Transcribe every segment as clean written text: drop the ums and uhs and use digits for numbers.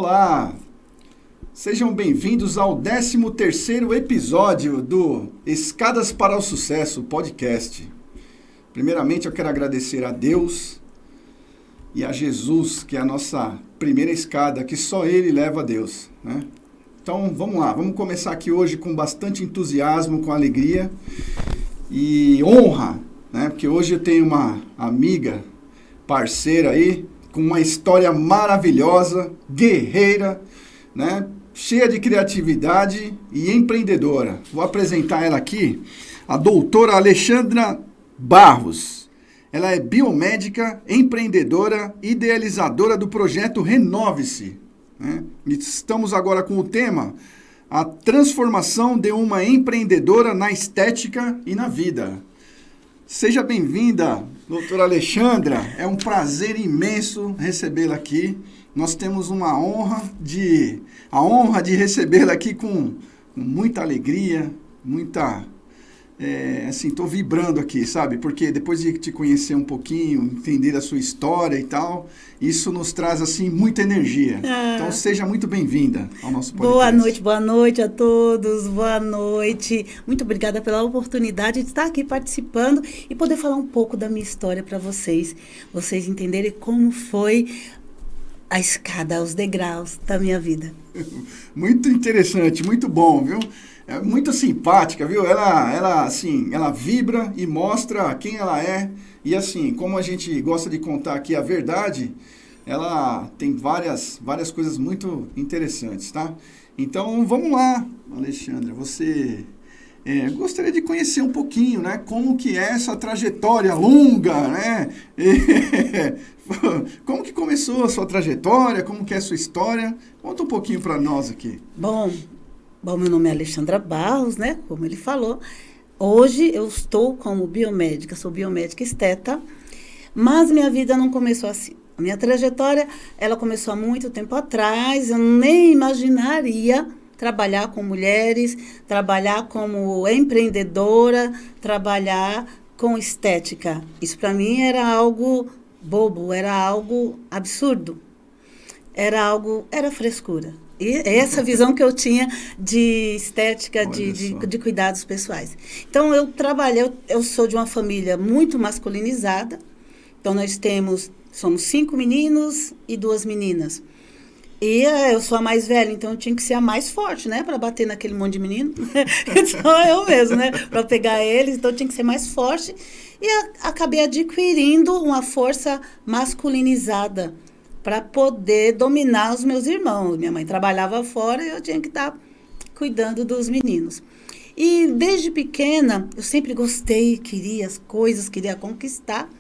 Olá, sejam bem-vindos ao 13º episódio do Escadas para o Sucesso podcast. Primeiramente, eu quero agradecer a Deus e a Jesus, que é a nossa primeira escada, que só Ele leva a Deus, né? Então, vamos lá, vamos começar aqui hoje com bastante entusiasmo, com alegria e honra, né? Porque hoje eu tenho uma amiga, parceira aí, com uma história maravilhosa, guerreira, né? Cheia de criatividade e empreendedora. Vou apresentar ela aqui, a doutora Alexandra Barros. Ela é biomédica, empreendedora, idealizadora do projeto Renove-se, né? Estamos agora com o tema a transformação de uma empreendedora na estética e na vida. Seja bem-vinda, doutora Alexandra. É um prazer imenso recebê-la aqui. Nós temos a honra de recebê-la aqui com muita alegria, estou vibrando aqui, sabe? Porque depois de te conhecer um pouquinho, entender a sua história e tal, isso nos traz, assim, muita energia. Então, seja muito bem-vinda ao nosso podcast. Boa noite a todos, boa noite. Muito obrigada pela oportunidade de estar aqui participando e poder falar um pouco da minha história para vocês entenderem como foi a escada, os degraus da minha vida. Muito interessante, muito bom, viu? É muito simpática, viu? Ela vibra e mostra quem ela é. E assim, como a gente gosta de contar aqui a verdade, ela tem várias coisas muito interessantes, tá? Então, vamos lá, Alexandra. Você gostaria de conhecer um pouquinho, né? Como que é essa trajetória longa, né? Como que começou a sua trajetória? Como que é a sua história? Conta um pouquinho para nós aqui. Bom, meu nome é Alexandra Barros, né? Como ele falou. Hoje eu estou como biomédica, sou biomédica esteta, mas minha vida não começou assim. A minha trajetória, ela começou há muito tempo atrás, eu nem imaginaria trabalhar com mulheres, trabalhar como empreendedora, trabalhar com estética. Isso para mim era algo bobo, era algo absurdo, era frescura. E essa visão que eu tinha de estética, de cuidados pessoais. Então, eu sou de uma família muito masculinizada. Então, somos 5 meninos e 2 meninas. E eu sou a mais velha, então eu tinha que ser a mais forte, né? Para bater naquele monte de menino. Então, eu mesmo, né? Para pegar eles, então eu tinha que ser mais forte. E acabei adquirindo uma força masculinizada para poder dominar os meus irmãos. Minha mãe trabalhava fora e eu tinha que estar cuidando dos meninos. E desde pequena, eu sempre gostei, queria as coisas, queria conquistar.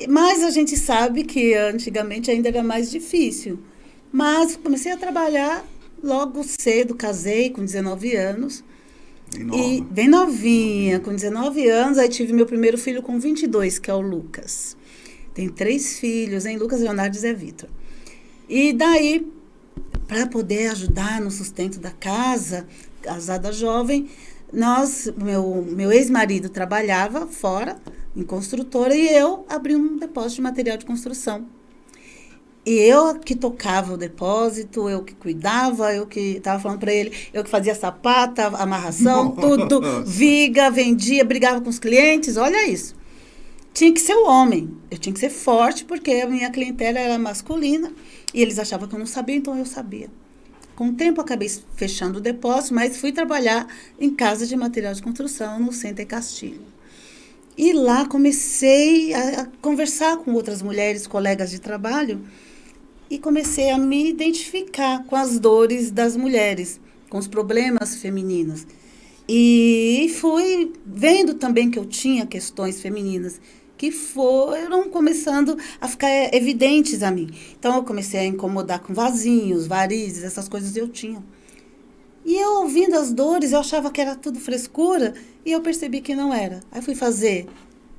Mas a gente sabe que antigamente ainda era mais difícil. Mas comecei a trabalhar logo cedo, casei com 19 anos. Bem novinha, com 19 anos. Aí tive meu primeiro filho com 22, que é o Lucas. Tem 3 filhos, hein? Lucas, Leonardo e Zé Vitor. E daí, para poder ajudar no sustento da casa, casada jovem, meu ex-marido trabalhava fora, em construtora, e eu abri um depósito de material de construção. E eu que tocava o depósito, eu que cuidava, eu que estava falando para ele, eu que fazia sapata, amarração, tudo, viga, vendia, brigava com os clientes, olha isso. Tinha que ser o homem, eu tinha que ser forte, porque a minha clientela era masculina, e eles achavam que eu não sabia, então eu sabia. Com o tempo, acabei fechando o depósito, mas fui trabalhar em casa de material de construção, no Center Castilho. E lá comecei a conversar com outras mulheres, colegas de trabalho, e comecei a me identificar com as dores das mulheres, com os problemas femininos. E fui vendo também que eu tinha questões femininas que foram começando a ficar evidentes a mim. Então, eu comecei a incomodar com vasinhos, varizes, essas coisas eu tinha. E eu, ouvindo as dores, eu achava que era tudo frescura, e eu percebi que não era. Aí fui fazer,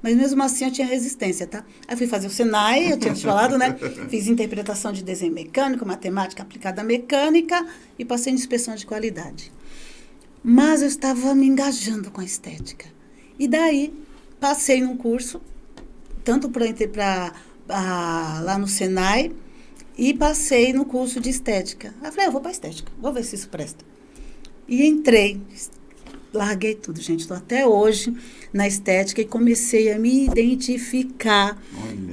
mas mesmo assim eu tinha resistência, tá? Aí fui fazer o Senai, eu tinha te falado, né? Fiz interpretação de desenho mecânico, matemática aplicada à mecânica, e passei em inspeção de qualidade. Mas eu estava me engajando com a estética. E daí, passei num curso, tanto lá no Senai, e passei no curso de estética. Aí eu falei, eu vou para estética, vou ver se isso presta. E entrei, larguei tudo, gente. Estou até hoje na estética e comecei a me identificar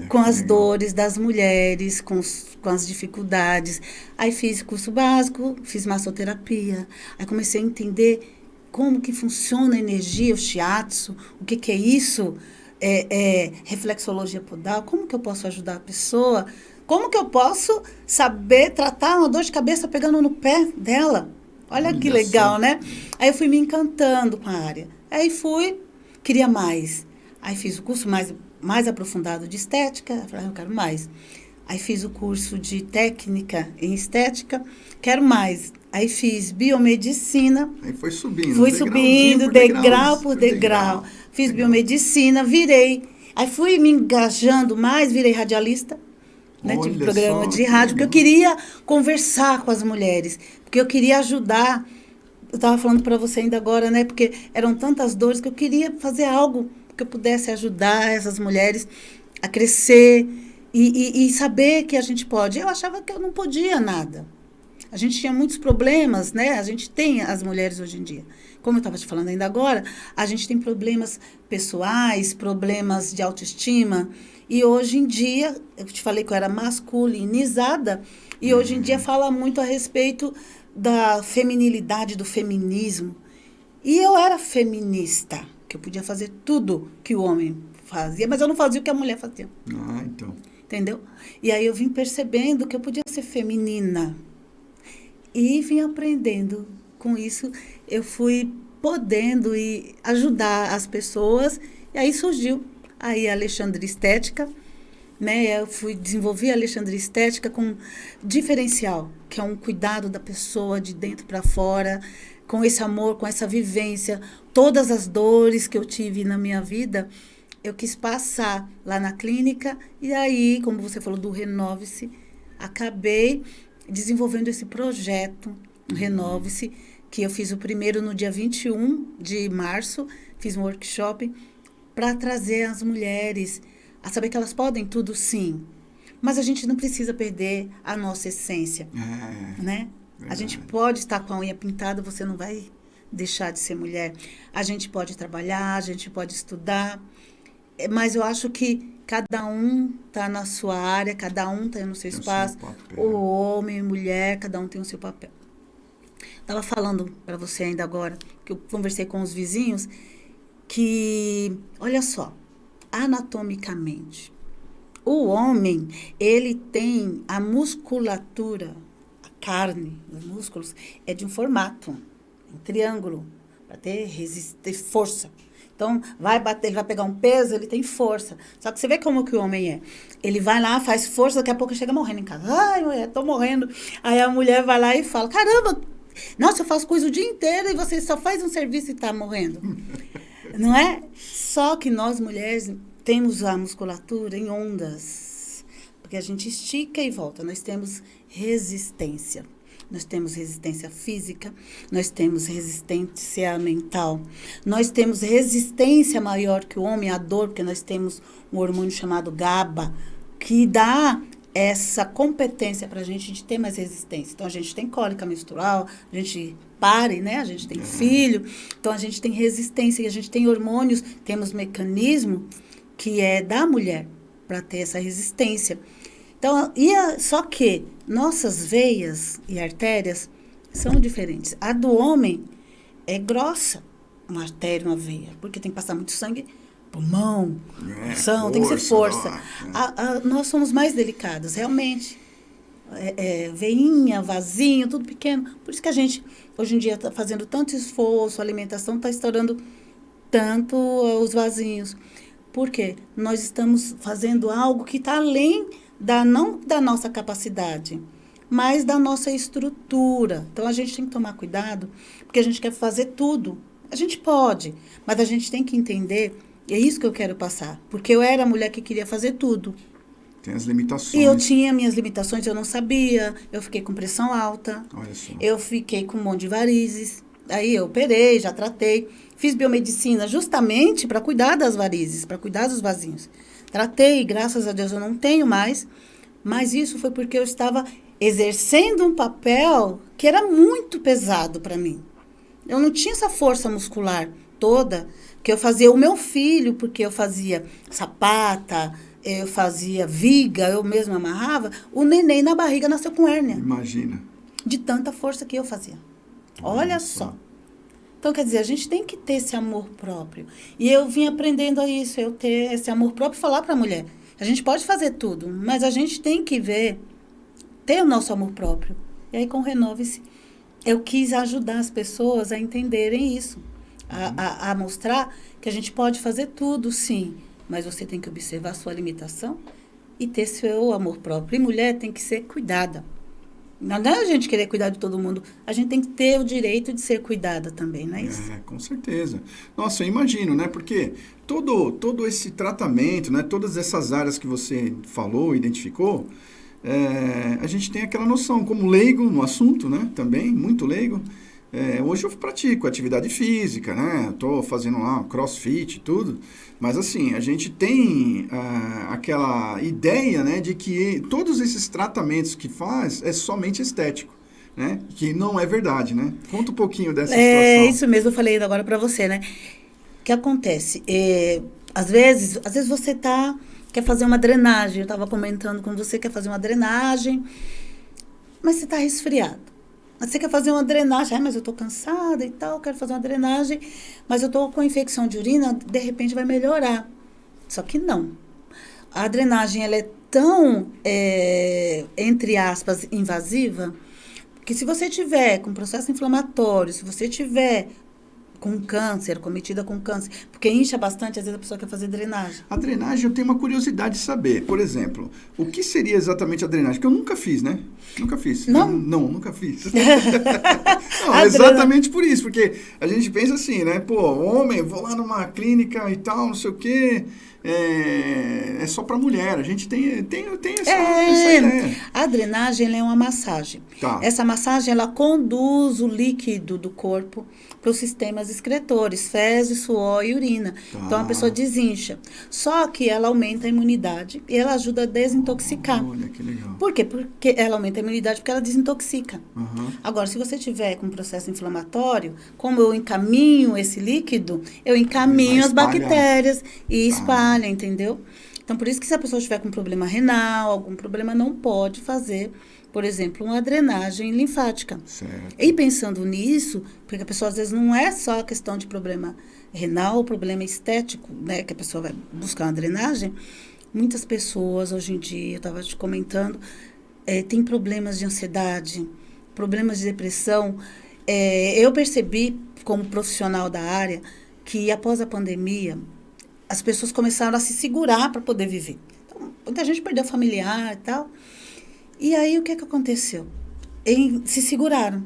com as dores das mulheres, com as dificuldades. Aí fiz curso básico, fiz massoterapia. Aí comecei a entender como que funciona a energia, o shiatsu, o que é isso, reflexologia podal, como que eu posso ajudar a pessoa, como que eu posso saber tratar uma dor de cabeça pegando no pé dela. Olha que legal, né? Aí eu fui me encantando com a área. Aí queria mais. Aí fiz o curso mais aprofundado de estética. Falei, eu quero mais. Aí fiz o curso de técnica em estética. Quero mais. Aí fiz biomedicina. Aí foi subindo. Fui subindo, degrau por degrau. Fiz biomedicina, virei. Aí fui me engajando mais, virei radialista. Né, tive programa de rádio, porque eu queria conversar com as mulheres, porque eu queria ajudar. Eu estava falando para você ainda agora, né? Porque eram tantas dores que eu queria fazer algo que eu pudesse ajudar essas mulheres a crescer e saber que a gente pode. Eu achava que eu não podia nada. A gente tinha muitos problemas, né? A gente tem, as mulheres hoje em dia. Como eu estava te falando ainda agora, a gente tem problemas pessoais, problemas de autoestima. E hoje em dia, eu te falei que eu era masculinizada, e hoje em dia fala muito a respeito da feminilidade, do feminismo. E eu era feminista, que eu podia fazer tudo que o homem fazia, mas eu não fazia o que a mulher fazia. Ah, então. Entendeu? E aí eu vim percebendo que eu podia ser feminina. E vim aprendendo com isso. Eu fui podendo ajudar as pessoas, e aí surgiu aí a Alexandria Estética, né? Eu desenvolvi a Alexandria Estética com diferencial, que é um cuidado da pessoa de dentro para fora, com esse amor, com essa vivência. Todas as dores que eu tive na minha vida, eu quis passar lá na clínica, e aí, como você falou do Renove-se, acabei desenvolvendo esse projeto, Renove-se, que eu fiz o primeiro no dia 21 de março, fiz um workshop para trazer as mulheres a saber que elas podem tudo, sim. Mas a gente não precisa perder a nossa essência, né? Verdade. A gente pode estar com a unha pintada, você não vai deixar de ser mulher. A gente pode trabalhar, a gente pode estudar, mas eu acho que cada um está na sua área, cada um está no seu espaço. O homem, mulher, cada um tem o seu papel. Estava falando para você ainda agora, que eu conversei com os vizinhos, que, olha só, anatomicamente, o homem, ele tem a musculatura, a carne, os músculos, é de um formato, um triângulo, para ter força. Então, vai bater, ele vai pegar um peso, ele tem força. Só que você vê como que o homem é. Ele vai lá, faz força, daqui a pouco chega morrendo em casa. Ai, mulher, tô morrendo. Aí a mulher vai lá e fala, caramba, nossa, eu faço coisa o dia inteiro e você só faz um serviço e tá morrendo. Não é? Só que nós, mulheres, temos a musculatura em ondas. Porque a gente estica e volta. Nós temos resistência. Nós temos resistência física, nós temos resistência mental, nós temos resistência maior que o homem à dor, porque nós temos um hormônio chamado GABA, que dá essa competência para a gente de ter mais resistência. Então, a gente tem cólica menstrual, a gente pare, né? A gente tem filho, então a gente tem resistência, e a gente tem hormônios, temos mecanismo que é da mulher para ter essa resistência. Então, só que nossas veias e artérias são diferentes. A do homem é grossa, uma artéria, uma veia, porque tem que passar muito sangue, pulmão, coração, tem que ser força. Nós somos mais delicadas, realmente. Veinha, vasinho, tudo pequeno. Por isso que a gente, hoje em dia, está fazendo tanto esforço, a alimentação está estourando tanto os vasinhos. Por quê? Nós estamos fazendo algo que está além não da nossa capacidade, mas da nossa estrutura. Então, a gente tem que tomar cuidado, porque a gente quer fazer tudo. A gente pode, mas a gente tem que entender, e é isso que eu quero passar, porque eu era a mulher que queria fazer tudo. Tem as limitações. E eu tinha minhas limitações, eu não sabia, eu fiquei com pressão alta, olha só. Eu fiquei com um monte de varizes, aí eu operei, já tratei, fiz biomedicina justamente para cuidar das varizes, para cuidar dos vasinhos. Tratei, graças a Deus eu não tenho mais, Mas isso foi porque eu estava exercendo um papel que era muito pesado para mim. Eu não tinha essa força muscular toda, que eu fazia o meu filho, porque eu fazia sapata, eu fazia viga, eu mesma amarrava. O neném na barriga nasceu com hérnia. Imagina. De tanta força que eu fazia. Olha só. Então, quer dizer, a gente tem que ter esse amor próprio. E eu vim aprendendo a isso, eu ter esse amor próprio e falar para a mulher. A gente pode fazer tudo, mas a gente tem que ter o nosso amor próprio. E aí, com o Renove-se, eu quis ajudar as pessoas a entenderem isso. A mostrar que a gente pode fazer tudo, sim. Mas você tem que observar a sua limitação e ter seu amor próprio. E mulher tem que ser cuidada. Não é a gente querer cuidar de todo mundo. A gente tem que ter o direito de ser cuidada também, não é isso? Com certeza. Nossa, eu imagino, né? Porque todo esse tratamento, né? Todas essas áreas que você falou, identificou, a gente tem aquela noção, como leigo no assunto, né? Também, muito leigo. Hoje eu pratico atividade física, né? Estou fazendo lá crossfit e tudo. Mas, assim, a gente tem aquela ideia, né, de que todos esses tratamentos que faz é somente estético, né? Que não é verdade, né? Conta um pouquinho dessa situação. É isso mesmo, eu falei agora para você, né? O que acontece? Às vezes você quer fazer uma drenagem. Eu estava comentando com você, quer fazer uma drenagem, mas você está resfriado. Você quer fazer uma drenagem, mas eu estou cansada e tal, quero fazer uma drenagem, mas eu estou com infecção de urina, de repente vai melhorar. Só que não. A drenagem, ela é tão, entre aspas, invasiva, que se você tiver com processo inflamatório, se você tiver com câncer, cometida com câncer, porque incha bastante, às vezes a pessoa quer fazer drenagem. A drenagem eu tenho uma curiosidade de saber. Por exemplo, o que seria exatamente a drenagem? Que eu nunca fiz, né? Nunca fiz. Não? Não, nunca fiz. Não, exatamente por isso, porque a gente pensa assim, né? Pô, homem, vou lá numa clínica e tal, não sei o quê, é só para mulher. A gente tem essa ideia. A drenagem, ela é uma massagem. Tá. Essa massagem, ela conduz o líquido do corpo para os sistemas excretores, fezes, suor e urina. Tá. Então, a pessoa desincha. Só que ela aumenta a imunidade e ela ajuda a desintoxicar. Olha, que legal. Por quê? Porque ela aumenta a imunidade, porque ela desintoxica. Uhum. Agora, se você tiver com um processo inflamatório, como eu encaminho esse líquido, eu encaminho as bactérias e espalha, entendeu? Então, por isso que se a pessoa tiver com problema renal, algum problema, não pode fazer, por exemplo, uma drenagem linfática. Certo. E pensando nisso, porque a pessoa às vezes não é só a questão de problema renal, problema estético, né, que a pessoa vai buscar uma drenagem, muitas pessoas hoje em dia, eu estava te comentando, tem problemas de ansiedade, problemas de depressão. Eu percebi, como profissional da área, que após a pandemia, as pessoas começaram a se segurar para poder viver. Então, muita gente perdeu familiar e tal. E aí, o que aconteceu? Se seguraram.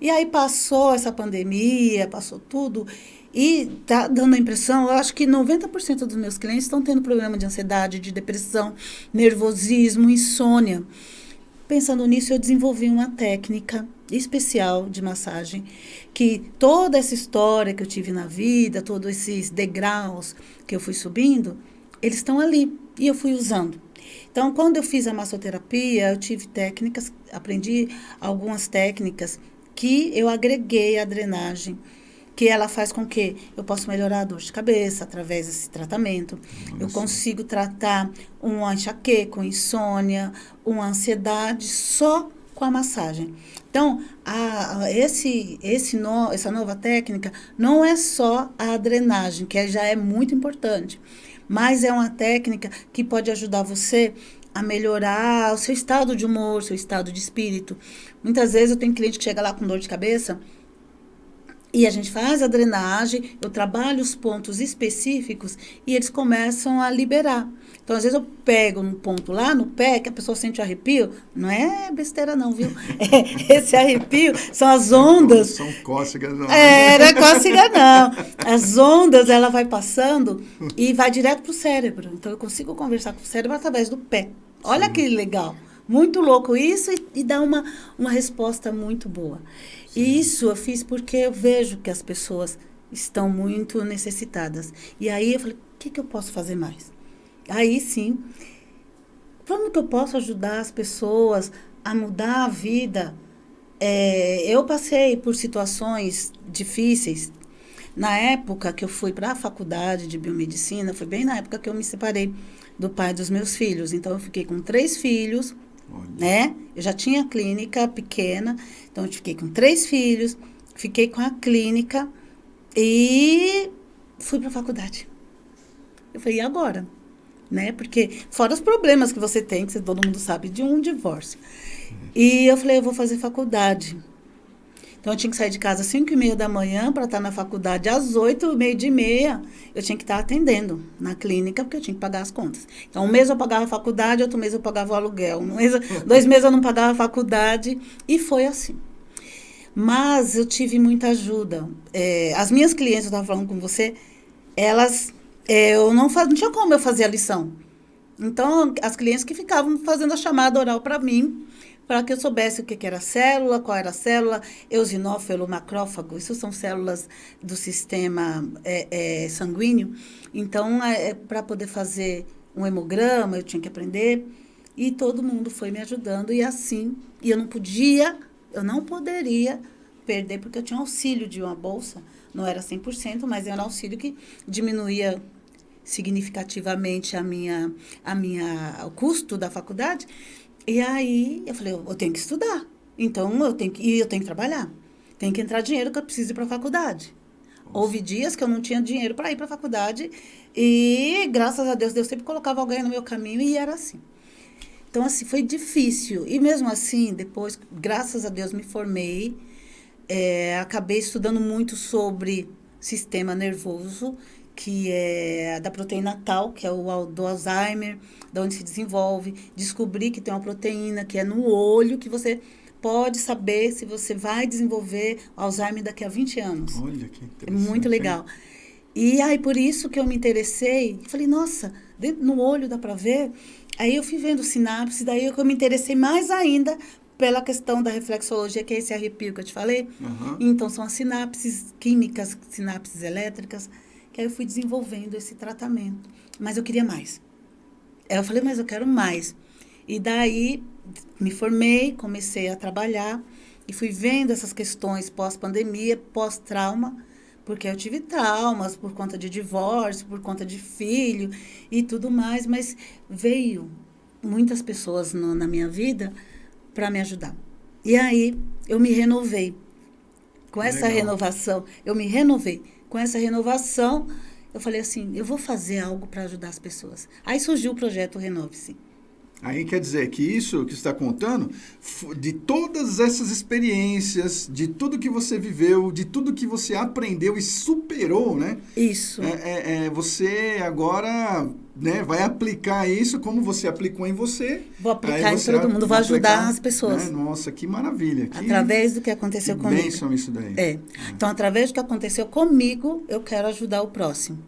E aí, passou essa pandemia, passou tudo, e tá dando a impressão, eu acho que 90% dos meus clientes estão tendo problema de ansiedade, de depressão, nervosismo, insônia. Pensando nisso, eu desenvolvi uma técnica especial de massagem, que toda essa história que eu tive na vida, todos esses degraus que eu fui subindo, eles estão ali, e eu fui usando. Então, quando eu fiz a massoterapia, eu tive técnicas, aprendi algumas técnicas que eu agreguei à drenagem, que ela faz com que eu possa melhorar a dor de cabeça através desse tratamento. Eu consigo tratar uma enxaqueca, uma insônia, uma ansiedade só com a massagem. Então, essa nova técnica não é só a drenagem, que já é muito importante, mas é uma técnica que pode ajudar você a melhorar o seu estado de humor, seu estado de espírito. Muitas vezes eu tenho cliente que chega lá com dor de cabeça e a gente faz a drenagem, eu trabalho os pontos específicos e eles começam a liberar. Então, às vezes eu pego um ponto lá no pé, que a pessoa sente o arrepio, não é besteira não, viu? Esse arrepio são as ondas. São cócegas não. Não é cócega não. As ondas, ela vai passando e vai direto pro cérebro. Então, eu consigo conversar com o cérebro através do pé. Olha que legal. Muito louco isso e dá uma resposta muito boa. Sim. E isso eu fiz porque eu vejo que as pessoas estão muito necessitadas. E aí eu falei, o que eu posso fazer mais? Aí sim, como que eu posso ajudar as pessoas a mudar a vida? Eu passei por situações difíceis. Na época que eu fui para a faculdade de biomedicina, foi bem na época que eu me separei do pai dos meus filhos. Então, eu fiquei com 3 filhos, né? Eu já tinha clínica pequena, então eu fiquei com 3 filhos, fiquei com a clínica e fui para a faculdade. Eu falei, e agora? Né? Porque fora os problemas que você tem, que todo mundo sabe, de um divórcio. E eu falei, eu vou fazer faculdade. Então, eu tinha que sair de casa às 5h30 da manhã para estar na faculdade às 8h, 12h30. Eu tinha que estar atendendo na clínica, porque eu tinha que pagar as contas. Então, um mês eu pagava a faculdade, outro mês eu pagava o aluguel. 2 meses eu não pagava a faculdade. E foi assim. Mas eu tive muita ajuda. As minhas clientes, eu estava falando com você, elas... não tinha como eu fazer a lição. Então, as clientes que ficavam fazendo a chamada oral para mim, para que eu soubesse o que era célula, qual era a célula, eosinófilo, macrófago, isso são células do sistema sanguíneo. Então, para poder fazer um hemograma, eu tinha que aprender, e todo mundo foi me ajudando, e assim, e eu não poderia perder, porque eu tinha auxílio de uma bolsa, não era 100%, mas era um auxílio que diminuía significativamente o custo da faculdade. E aí, eu falei, eu tenho que estudar. Então, eu tenho que trabalhar. Tem que entrar dinheiro que eu preciso ir para a faculdade. Nossa. Houve dias que eu não tinha dinheiro para ir para a faculdade e, graças a Deus sempre colocava alguém no meu caminho e era assim. Então, assim, foi difícil. E mesmo assim, depois, graças a Deus, me formei. Acabei estudando muito sobre sistema nervoso, que é da proteína tal, que é o do Alzheimer, da onde se desenvolve. Descobri que tem uma proteína que é no olho, que você pode saber se você vai desenvolver Alzheimer daqui a 20 anos. Olha, que interessante. É muito legal. E aí, por isso que eu me interessei, falei, nossa, no olho dá para ver? Aí eu fui vendo sinapse, daí eu me interessei mais ainda pela questão da reflexologia, que é esse arrepio que eu te falei. Uhum. Então, são as sinapses químicas, sinapses elétricas, que aí eu fui desenvolvendo esse tratamento. Mas eu queria mais. Aí eu falei, mas eu quero mais. E daí, me formei, comecei a trabalhar e fui vendo essas questões pós-pandemia, pós-trauma, porque eu tive traumas por conta de divórcio, por conta de filho e tudo mais, mas veio muitas pessoas na minha vida para me ajudar. E aí, eu me renovei. Com essa renovação, eu me renovei. Com essa renovação, eu falei assim, eu vou fazer algo para ajudar as pessoas. Aí surgiu o projeto Renove-se. Aí quer dizer que isso que você está contando, de todas essas experiências, de tudo que você viveu, de tudo que você aprendeu e superou, né? Isso. Você agora, né, vai aplicar isso como você aplicou em você. Vou aplicar em todo mundo, vou ajudar as pessoas. Né? Nossa, que maravilha. Através do que aconteceu comigo. Que bênção isso daí. Então, através do que aconteceu comigo, eu quero ajudar o próximo.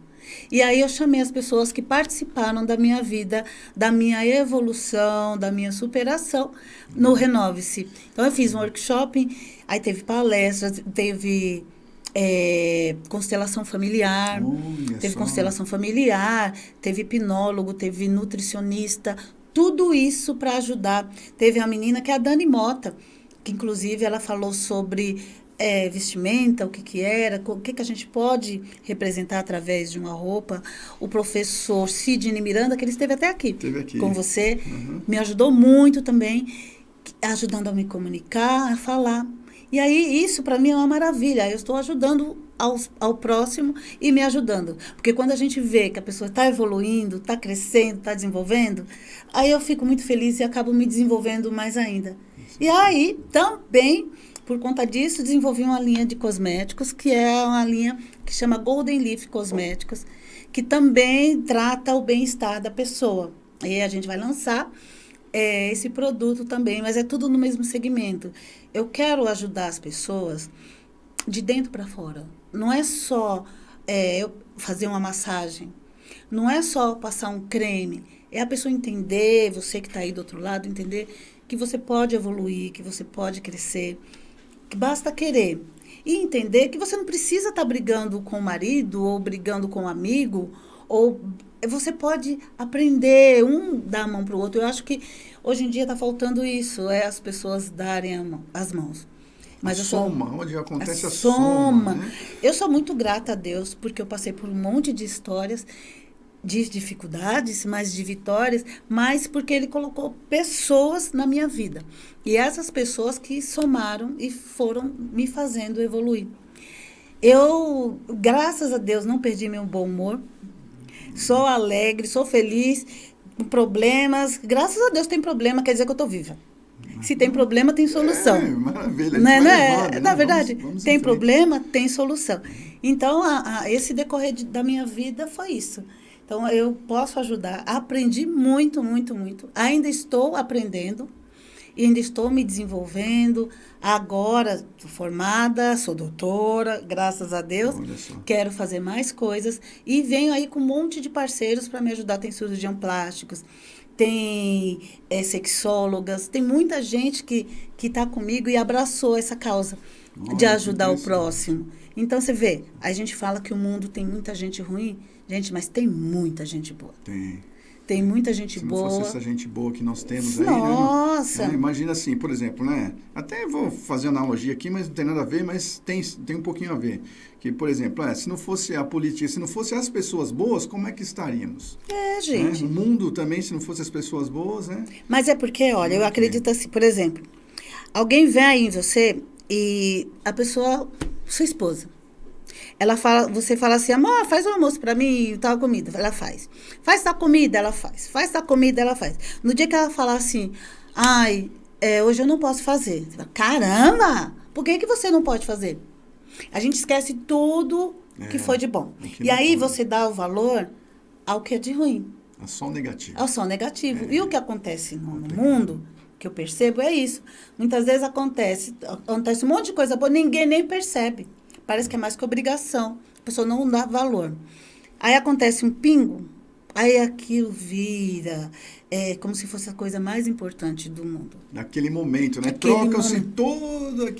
E aí eu chamei as pessoas que participaram da minha vida, da minha evolução, da minha superação no Renove-se. Então, eu fiz um workshop, aí teve palestras, teve constelação familiar, teve hipnólogo, teve nutricionista, tudo isso para ajudar. Teve a menina que é a Dani Mota, que inclusive ela falou sobre vestimenta, o que era, o que a gente pode representar através de uma roupa. O professor Sidney Miranda, que ele esteve até aqui com você, me ajudou muito também, ajudando a me comunicar, a falar. E aí, isso para mim é uma maravilha. Eu estou ajudando ao próximo e me ajudando. Porque quando a gente vê que a pessoa está evoluindo, está crescendo, está desenvolvendo, aí eu fico muito feliz e acabo me desenvolvendo mais ainda. E aí, também, por conta disso, desenvolvi uma linha de cosméticos, que é uma linha que chama Golden Leaf Cosméticos, que também trata o bem-estar da pessoa. E a gente vai lançar esse produto também, mas é tudo no mesmo segmento. Eu quero ajudar as pessoas de dentro para fora. Não é só eu fazer uma massagem, não é só passar um creme, é a pessoa entender, você que está aí do outro lado, entender que você pode evoluir, que você pode crescer, que basta querer. E entender que você não precisa estar brigando com o marido, ou brigando com o amigo, ou você pode aprender, um dar a mão para o outro. Eu acho que hoje em dia está faltando isso, as pessoas darem as mãos. Mas onde acontece a soma, né? Eu sou muito grata a Deus, porque eu passei por um monte de histórias, de dificuldades, mas de vitórias, mas porque Ele colocou pessoas na minha vida. E essas pessoas que somaram e foram me fazendo evoluir. Eu, graças a Deus, não perdi meu bom humor. Sou alegre, sou feliz, com problemas. Graças a Deus tem problema, quer dizer que eu estou viva. Se tem problema, tem solução. Maravilha. Na verdade, tem problema, tem solução. Então, esse decorrer da minha vida foi isso. Então, eu posso ajudar. Aprendi muito, muito, muito. Ainda estou aprendendo. E ainda estou me desenvolvendo. Agora, estou formada, sou doutora, graças a Deus. Quero fazer mais coisas. E venho aí com um monte de parceiros para me ajudar. Tem cirurgião plásticos, tem sexólogas, tem muita gente que está comigo e abraçou essa causa de ajudar o próximo. Então, você vê, a gente fala que o mundo tem muita gente ruim, gente, mas tem muita gente boa. Tem muita gente boa. Se não fosse essa gente boa que nós temos aí, Nossa! Né? Imagina assim, por exemplo, né? Até vou fazer uma analogia aqui, mas não tem nada a ver, mas tem um pouquinho a ver. Que, por exemplo, se não fosse a política, se não fosse as pessoas boas, como é que estaríamos? Gente. Né? O mundo também, se não fosse as pessoas boas, né? Mas é porque, olha, eu acredito assim, por exemplo, alguém vem aí em você e a pessoa, sua esposa, você fala assim, amor, faz o almoço pra mim, tal comida. Ela faz. Faz tal comida, ela faz. Faz tal comida, ela faz. No dia que ela falar assim, hoje eu não posso fazer. Você fala, caramba, por que você não pode fazer? A gente esquece tudo que foi de bom. E aí você dá o valor ao que é de ruim. Ao som negativo. Ao som negativo. E o que acontece no mundo, que eu percebo, é isso. Muitas vezes acontece um monte de coisa boa, ninguém nem percebe. Parece que é mais que obrigação. A pessoa não dá valor. Aí acontece um pingo, aí aquilo vira como se fosse a coisa mais importante do mundo. Naquele momento, né? Troca-se toda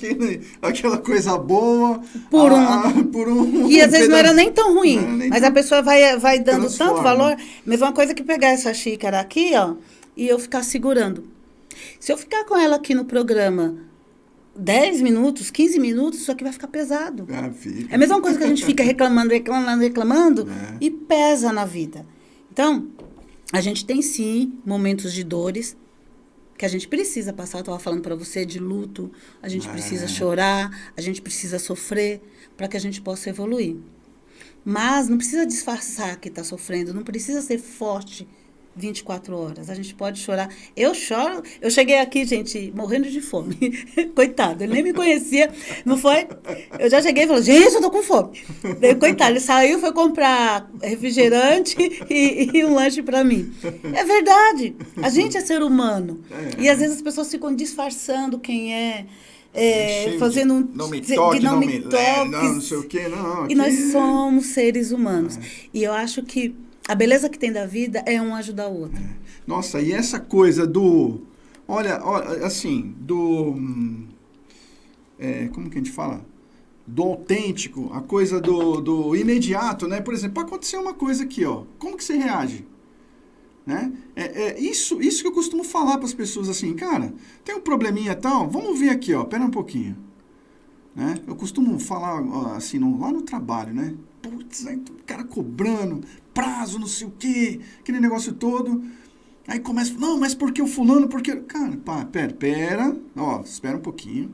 aquela coisa boa por um e às vezes não era nem tão ruim, mas a pessoa vai dando tanto valor. Mesma coisa que pegar essa xícara aqui, ó, e eu ficar segurando. Se eu ficar com ela aqui no programa 10 minutos, 15 minutos, isso aqui vai ficar pesado. É a mesma coisa que a gente fica reclamando e pesa na vida. Então, a gente tem sim momentos de dores que a gente precisa passar. Eu estava falando para você de luto, a gente precisa chorar, a gente precisa sofrer para que a gente possa evoluir. Mas não precisa disfarçar que está sofrendo, não precisa ser forte 24 horas. A gente pode chorar. Eu choro. Eu cheguei aqui, gente, morrendo de fome. Coitado, ele nem me conhecia. Não foi? Eu já cheguei e falei, gente, eu tô com fome. Daí, coitado, ele saiu, foi comprar refrigerante e um lanche para mim. É verdade. A gente é ser humano. E às vezes as pessoas ficam disfarçando quem é. Fazendo um... Não me toque, não me toque. Não sei o quê, não. Aqui... E nós somos seres humanos. E eu acho que a beleza que tem da vida é um ajudar o outro. Nossa, e essa coisa do... Olha assim, como que a gente fala? Do autêntico, a coisa do imediato, né? Por exemplo, aconteceu uma coisa aqui, ó. Como que você reage? Né? Isso que eu costumo falar para as pessoas assim, cara, tem um probleminha e tal, vamos ver aqui, ó, pera um pouquinho. Né? Eu costumo falar assim, lá no trabalho, né? Putz, aí o cara cobrando, prazo, não sei o quê, aquele negócio todo. Aí começa, não, mas por que o fulano, por que... Cara, pera, ó, espera um pouquinho.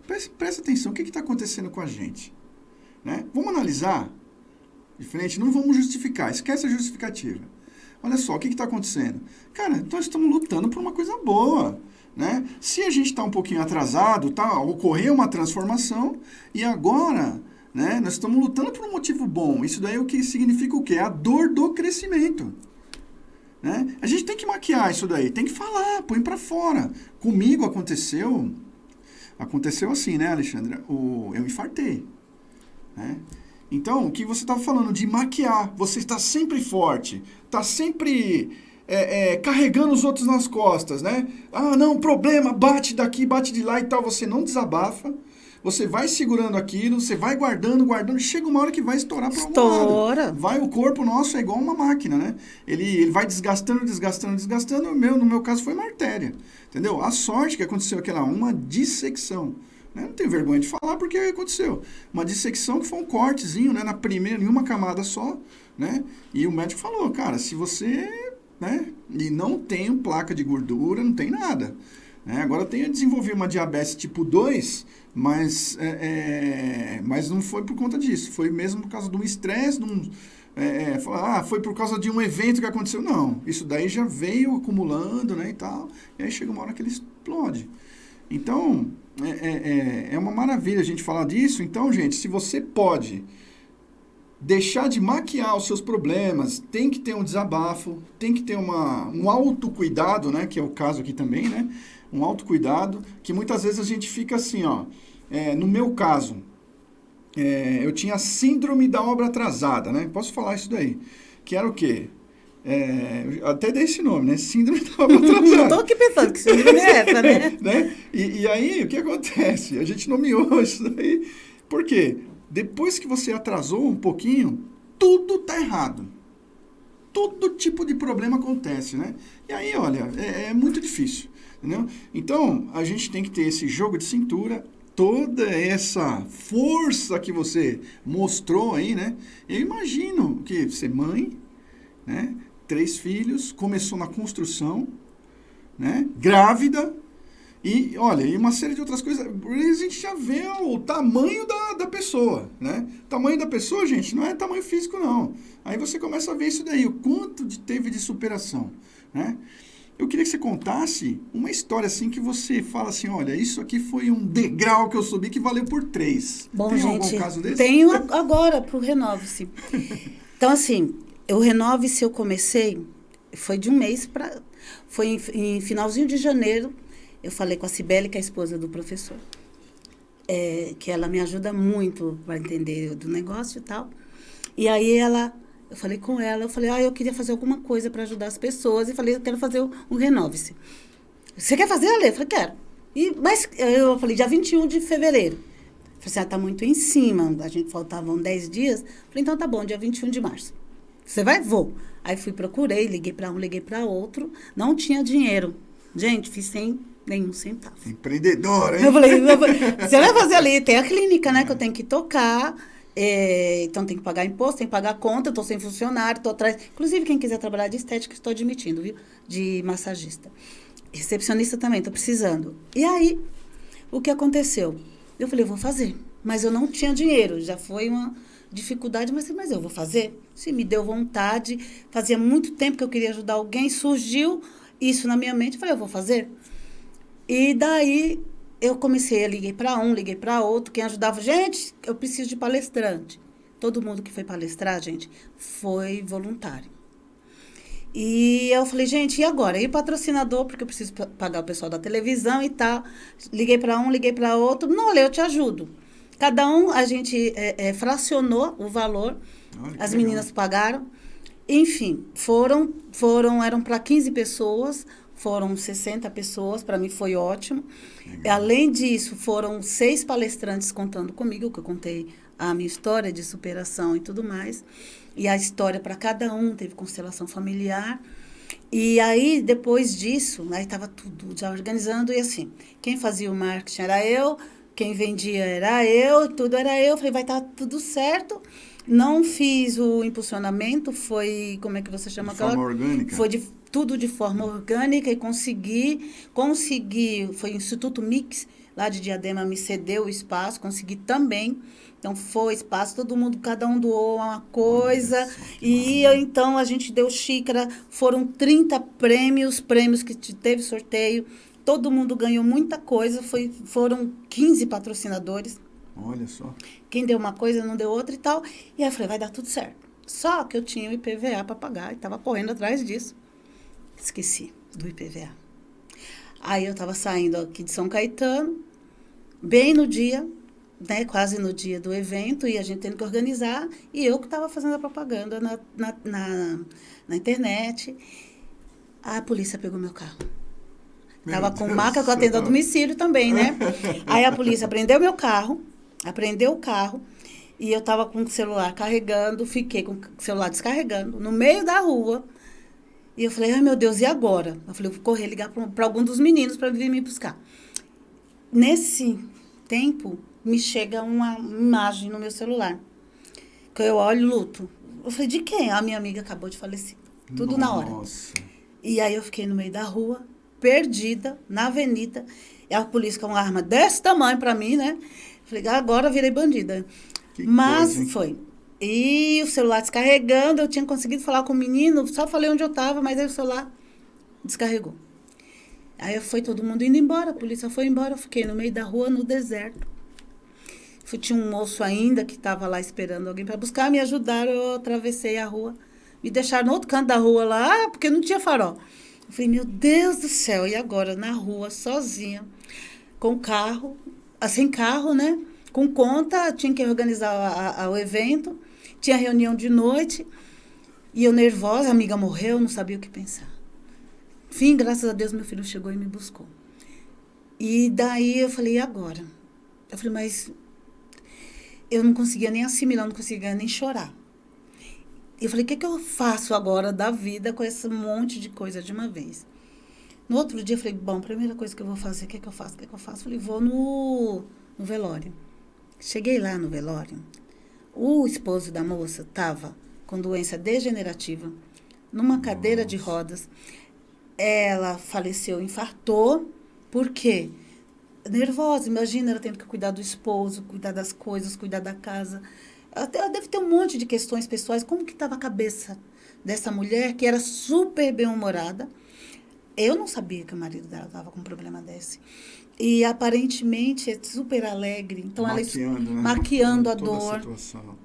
Presta atenção, o que está acontecendo com a gente? Né? Vamos analisar, diferente, não vamos justificar, esquece a justificativa. Olha só, o que está acontecendo? Cara, nós estamos lutando por uma coisa boa. Né? Se a gente está um pouquinho atrasado, ocorreu uma transformação e agora, né, nós estamos lutando por um motivo bom. Isso daí é o que significa o quê? A dor do crescimento. Né? A gente tem que maquiar isso daí, tem que falar, põe para fora. Comigo aconteceu assim, né, Alexandra? Eu infartei. Né? Então, o que você estava falando de maquiar, você está sempre forte, está sempre... carregando os outros nas costas, né? Ah, não, problema, bate daqui, bate de lá e tal. Você não desabafa, você vai segurando aquilo, você vai guardando, chega uma hora que vai estourar para algum lado. Vai, o corpo nosso é igual uma máquina, né? Ele vai desgastando, no meu caso foi uma artéria, entendeu? A sorte que aconteceu uma dissecção. Não tenho vergonha de falar porque aconteceu. Uma dissecção que foi um cortezinho, né, em uma camada só, né? E o médico falou, cara, se você, né, e não tem placa de gordura, não tem nada. Né? Agora eu tenho desenvolvido uma diabetes tipo 2, mas não foi por conta disso. Foi mesmo por causa de um estresse, foi por causa de um evento que aconteceu. Não, isso daí já veio acumulando, né, e tal. E aí chega uma hora que ele explode. Então, é uma maravilha a gente falar disso. Então, gente, se você pode deixar de maquiar os seus problemas, tem que ter um desabafo, tem que ter um autocuidado, né? Que é o caso aqui também, né? Um autocuidado, que muitas vezes a gente fica assim, ó. No meu caso, eu tinha síndrome da obra atrasada, né? Posso falar isso daí? Que era o quê? Até dei esse nome, né? Síndrome da obra atrasada. Estou aqui pensando que síndrome é essa, né? E aí, o que acontece? A gente nomeou isso daí. Por quê? Depois que você atrasou um pouquinho, tudo tá errado. Todo tipo de problema acontece, né? E aí, olha, é muito difícil, entendeu? Então, a gente tem que ter esse jogo de cintura, toda essa força que você mostrou aí, né? Eu imagino que você é mãe, né? 3 filhos, começou na construção, né? Grávida, e, olha, e uma série de outras coisas. A gente já vê o tamanho da pessoa, né? O tamanho da pessoa, gente, não é tamanho físico, não. Aí você começa a ver isso daí, o quanto teve de superação, né? Eu queria que você contasse uma história assim que você fala assim, olha, isso aqui foi um degrau que eu subi que valeu por 3. Bom, tem gente, algum caso desse? Tenho agora pro Renove-se. Então, assim, o Renove-se eu comecei, foi de um mês para... Foi em finalzinho de janeiro, eu falei com a Cibele, que é a esposa do professor, que ela me ajuda muito para entender do negócio e tal. E aí eu falei com ela, eu queria fazer alguma coisa para ajudar as pessoas. E falei, eu quero fazer um Renove-se. Você quer fazer, Ale? Eu falei, quero. Mas eu falei, dia 21 de fevereiro. Eu falei assim, tá muito em cima, a gente faltavam 10 dias. Eu falei, então tá bom, dia 21 de março. Você vai? Vou. Aí procurei, liguei para um, liguei para outro. Não tinha dinheiro. Gente, fiz sem nenhum centavo. Empreendedora, hein? Eu falei, você vai fazer ali, tem a clínica, né, que eu tenho que tocar. Então, tem que pagar imposto, tem que pagar conta, eu estou sem funcionário, estou atrás. Inclusive, quem quiser trabalhar de estética, estou admitindo, viu? De massagista. Recepcionista também, estou precisando. E aí, o que aconteceu? Eu falei, eu vou fazer. Mas eu não tinha dinheiro, já foi uma dificuldade, mas eu vou fazer. Se me deu vontade, fazia muito tempo que eu queria ajudar alguém, surgiu isso na minha mente, eu falei, eu vou fazer. E daí... eu comecei, liguei para um, liguei para outro, quem ajudava, gente, eu preciso de palestrante. Todo mundo que foi palestrar, gente, foi voluntário. E eu falei, gente, e agora? E o patrocinador, porque eu preciso pagar o pessoal da televisão e tal. Liguei para um, liguei para outro. Não, olha, eu te ajudo. Cada um, a gente fracionou o valor. As meninas pagaram. Enfim, eram para 15 pessoas. Foram 60 pessoas, para mim foi ótimo. Além disso, foram 6 palestrantes contando comigo, que eu contei a minha história de superação e tudo mais. E a história para cada um, teve constelação familiar. E aí, depois disso, aí estava tudo já organizando, e assim, quem fazia o marketing era eu, quem vendia era eu, tudo era eu. Falei, vai estar tudo certo. Não fiz o impulsionamento, foi, como é que você chama? De forma orgânica. Foi tudo de forma orgânica e consegui, foi o Instituto Mix, lá de Diadema, me cedeu o espaço, consegui também. Então, foi espaço, todo mundo, cada um doou uma coisa. Então, a gente deu xícara, foram 30 prêmios que teve sorteio, todo mundo ganhou muita coisa, foram 15 patrocinadores. Olha só. Quem deu uma coisa, não deu outra e tal. E aí eu falei, vai dar tudo certo. Só que eu tinha o IPVA para pagar e estava correndo atrás disso. Esqueci do IPVA. Aí eu estava saindo aqui de São Caetano, bem no dia, né, quase no dia do evento, e a gente tendo que organizar, e eu que estava fazendo a propaganda na internet. A polícia pegou meu carro. Tava com maca que eu atendo a domicílio também, né? Aí a polícia apreendeu o carro, e eu tava com o celular carregando, fiquei com o celular descarregando, no meio da rua. E eu falei, ai meu Deus, e agora? Eu falei, eu vou correr, ligar para algum dos meninos para vir me buscar. Nesse tempo, me chega uma imagem no meu celular, que eu olho luto. Eu falei, de quem? A minha amiga acabou de falecer. Tudo na hora. E aí eu fiquei no meio da rua, perdida, na avenida. E a polícia com uma arma desse tamanho para mim, né? Falei, agora eu virei bandida. Mas coisa, foi. E o celular descarregando, eu tinha conseguido falar com o menino, só falei onde eu estava, mas aí o celular descarregou. Aí foi todo mundo indo embora, a polícia foi embora, eu fiquei no meio da rua, no deserto. Tinha um moço ainda que estava lá esperando alguém para buscar, me ajudaram, eu atravessei a rua. Me deixaram no outro canto da rua lá, porque não tinha farol. Eu falei, meu Deus do céu, e agora? Na rua, sozinha, com carro, sem carro, né? Com conta, tinha que organizar o evento, tinha reunião de noite, e eu nervosa, a amiga morreu, não sabia o que pensar. Enfim, graças a Deus, meu filho chegou e me buscou. E daí eu falei, e agora? Eu falei, mas eu não conseguia nem assimilar, não conseguia nem chorar. Eu falei, o que eu faço agora da vida com esse monte de coisa de uma vez? No outro dia, eu falei, bom, primeira coisa que eu vou fazer, o que eu faço? Falei, vou no velório. Cheguei lá no velório, o esposo da moça estava com doença degenerativa, numa cadeira de rodas. Ela faleceu, infartou, por quê? Nervosa, imagina, ela tendo que cuidar do esposo, cuidar das coisas, cuidar da casa. Ela deve ter um monte de questões pessoais. Como que estava a cabeça dessa mulher, que era super bem-humorada? Eu não sabia que o marido dela estava com um problema desse. E, aparentemente, é super alegre. Então, maquiando a dor.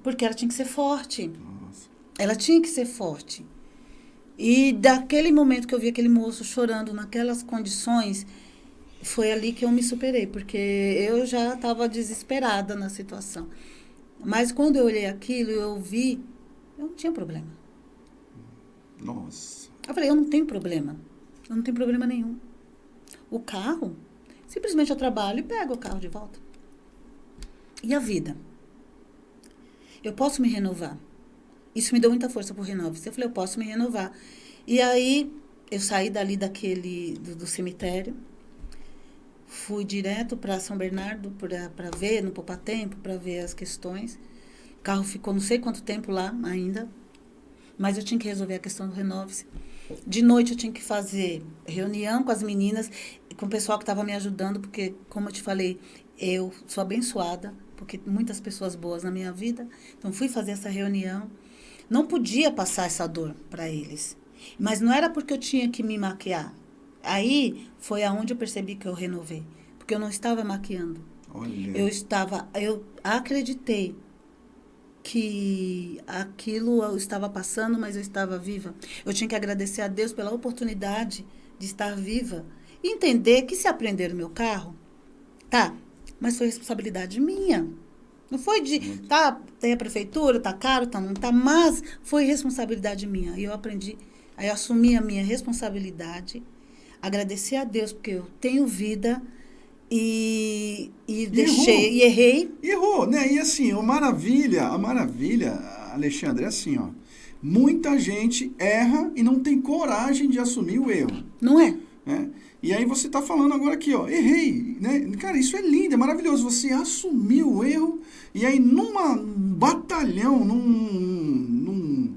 Porque ela tinha que ser forte. Nossa. Ela tinha que ser forte. E, daquele momento que eu vi aquele moço chorando naquelas condições, foi ali que eu me superei. Porque eu já estava desesperada na situação. Mas, quando eu olhei aquilo, eu vi, eu não tinha problema. Nossa. Eu falei, eu não tenho problema. Eu não tenho problema nenhum. O carro... Simplesmente eu trabalho e pego o carro de volta. E a vida? Eu posso me renovar. Isso me deu muita força para o Renove-se. Eu falei, eu posso me renovar. E aí, eu saí dali do cemitério, fui direto para São Bernardo para ver, no Poupa Tempo, para ver as questões. O carro ficou não sei quanto tempo lá ainda, mas eu tinha que resolver a questão do Renove-se. De noite eu tinha que fazer reunião com as meninas, com o pessoal que estava me ajudando, porque, como eu te falei, eu sou abençoada, porque muitas pessoas boas na minha vida. Então, fui fazer essa reunião. Não podia passar essa dor para eles. Mas não era porque eu tinha que me maquiar. Aí foi aonde eu percebi que eu renovei. Porque eu não estava maquiando. Olha. Eu acreditei que aquilo eu estava passando, mas eu estava viva. Eu tinha que agradecer a Deus pela oportunidade de estar viva. E entender que se aprender o meu carro, tá, mas foi responsabilidade minha. Não foi tem a prefeitura, tá caro, não tá, mas foi responsabilidade minha. E eu aprendi, aí eu assumi a minha responsabilidade, agradeci a Deus, porque eu tenho vida e deixei, e errei. E errou, né? E assim, a maravilha, Alexandre, é assim, ó. Muita gente erra e não tem coragem de assumir o erro. Não é? E aí você está falando agora aqui, ó, errei, né? Cara, isso é lindo, é maravilhoso. Você assumiu o erro e aí num batalhão, num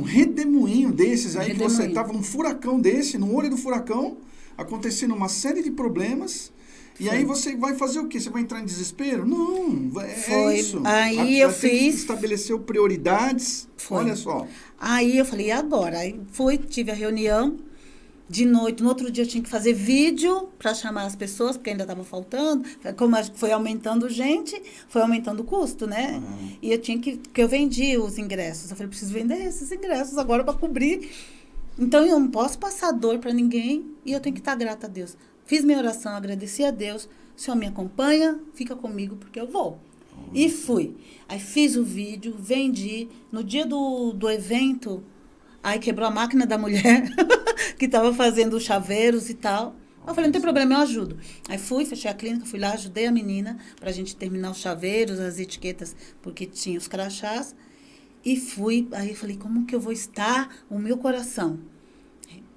redemoinho desses aí, que você estava num furacão desse, no olho do furacão, acontecendo uma série de problemas. E aí você vai fazer o quê? Você vai entrar em desespero? Não, é isso. Aí eu fiz... Estabeleceu prioridades. Foi. Olha só. Aí eu falei, e agora? Aí tive a reunião. De noite, no outro dia eu tinha que fazer vídeo para chamar as pessoas, porque ainda estava faltando. Como foi aumentando gente, foi aumentando o custo, né? E eu tinha que eu vendi os ingressos. Eu falei, preciso vender esses ingressos agora para cobrir. Então, eu não posso passar dor para ninguém e eu tenho que estar grata a Deus. Fiz minha oração, agradeci a Deus. O Senhor me acompanha, fica comigo, porque eu vou. E fui. Aí fiz o vídeo, vendi. No dia do evento, aí quebrou a máquina da mulher, que estava fazendo os chaveiros e tal. Eu falei, não tem problema, eu ajudo. Aí fui, fechei a clínica, fui lá, ajudei a menina pra gente terminar os chaveiros, as etiquetas, porque tinha os crachás. E fui, aí eu falei, como que eu vou estar o meu coração?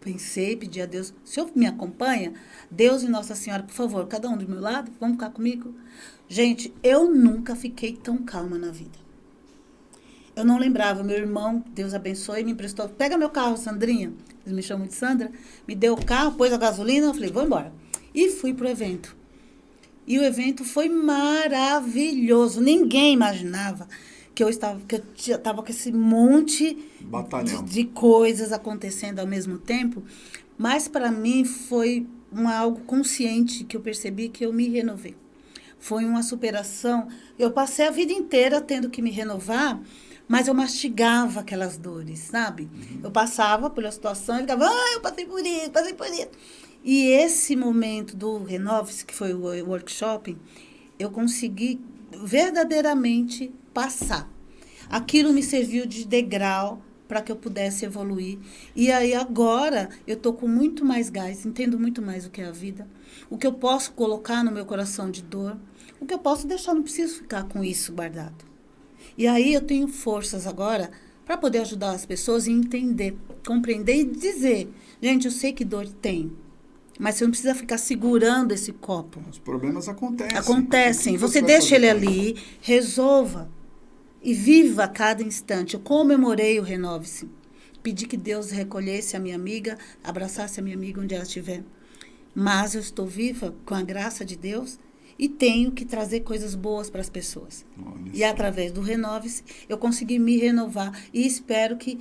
Pensei, pedi a Deus, o Senhor me acompanha? Deus e Nossa Senhora, por favor, cada um do meu lado, vamos ficar comigo? Gente, eu nunca fiquei tão calma na vida. Eu não lembrava, meu irmão, Deus abençoe, me emprestou, pega meu carro, Sandrinha, eles me chamam de Sandra, me deu o carro, pôs a gasolina, eu falei, vou embora. E fui pro evento. E o evento foi maravilhoso, ninguém imaginava que eu estava com esse monte de coisas acontecendo ao mesmo tempo, mas para mim foi algo consciente que eu percebi que eu me renovei. Foi uma superação. Eu passei a vida inteira tendo que me renovar, mas eu mastigava aquelas dores, sabe? Eu passava pela situação e ficava, eu passei por isso, passei por isso. E esse momento do Renove-se, que foi o workshop, eu consegui verdadeiramente passar. Aquilo me serviu de degrau para que eu pudesse evoluir. E aí agora eu estou com muito mais gás, entendo muito mais o que é a vida, o que eu posso colocar no meu coração de dor, o que eu posso deixar, não preciso ficar com isso guardado. E aí eu tenho forças agora para poder ajudar as pessoas a entender, compreender e dizer, gente, eu sei que dor tem, mas você não precisa ficar segurando esse copo. Os problemas acontecem. Acontecem. Você deixa ele ali, resolva. E viva a cada instante. Eu comemorei o Renove-se. Pedi que Deus recolhesse a minha amiga, abraçasse a minha amiga onde ela estiver. Mas eu estou viva com a graça de Deus e tenho que trazer coisas boas para as pessoas. E através do Renove-se, eu consegui me renovar. E espero que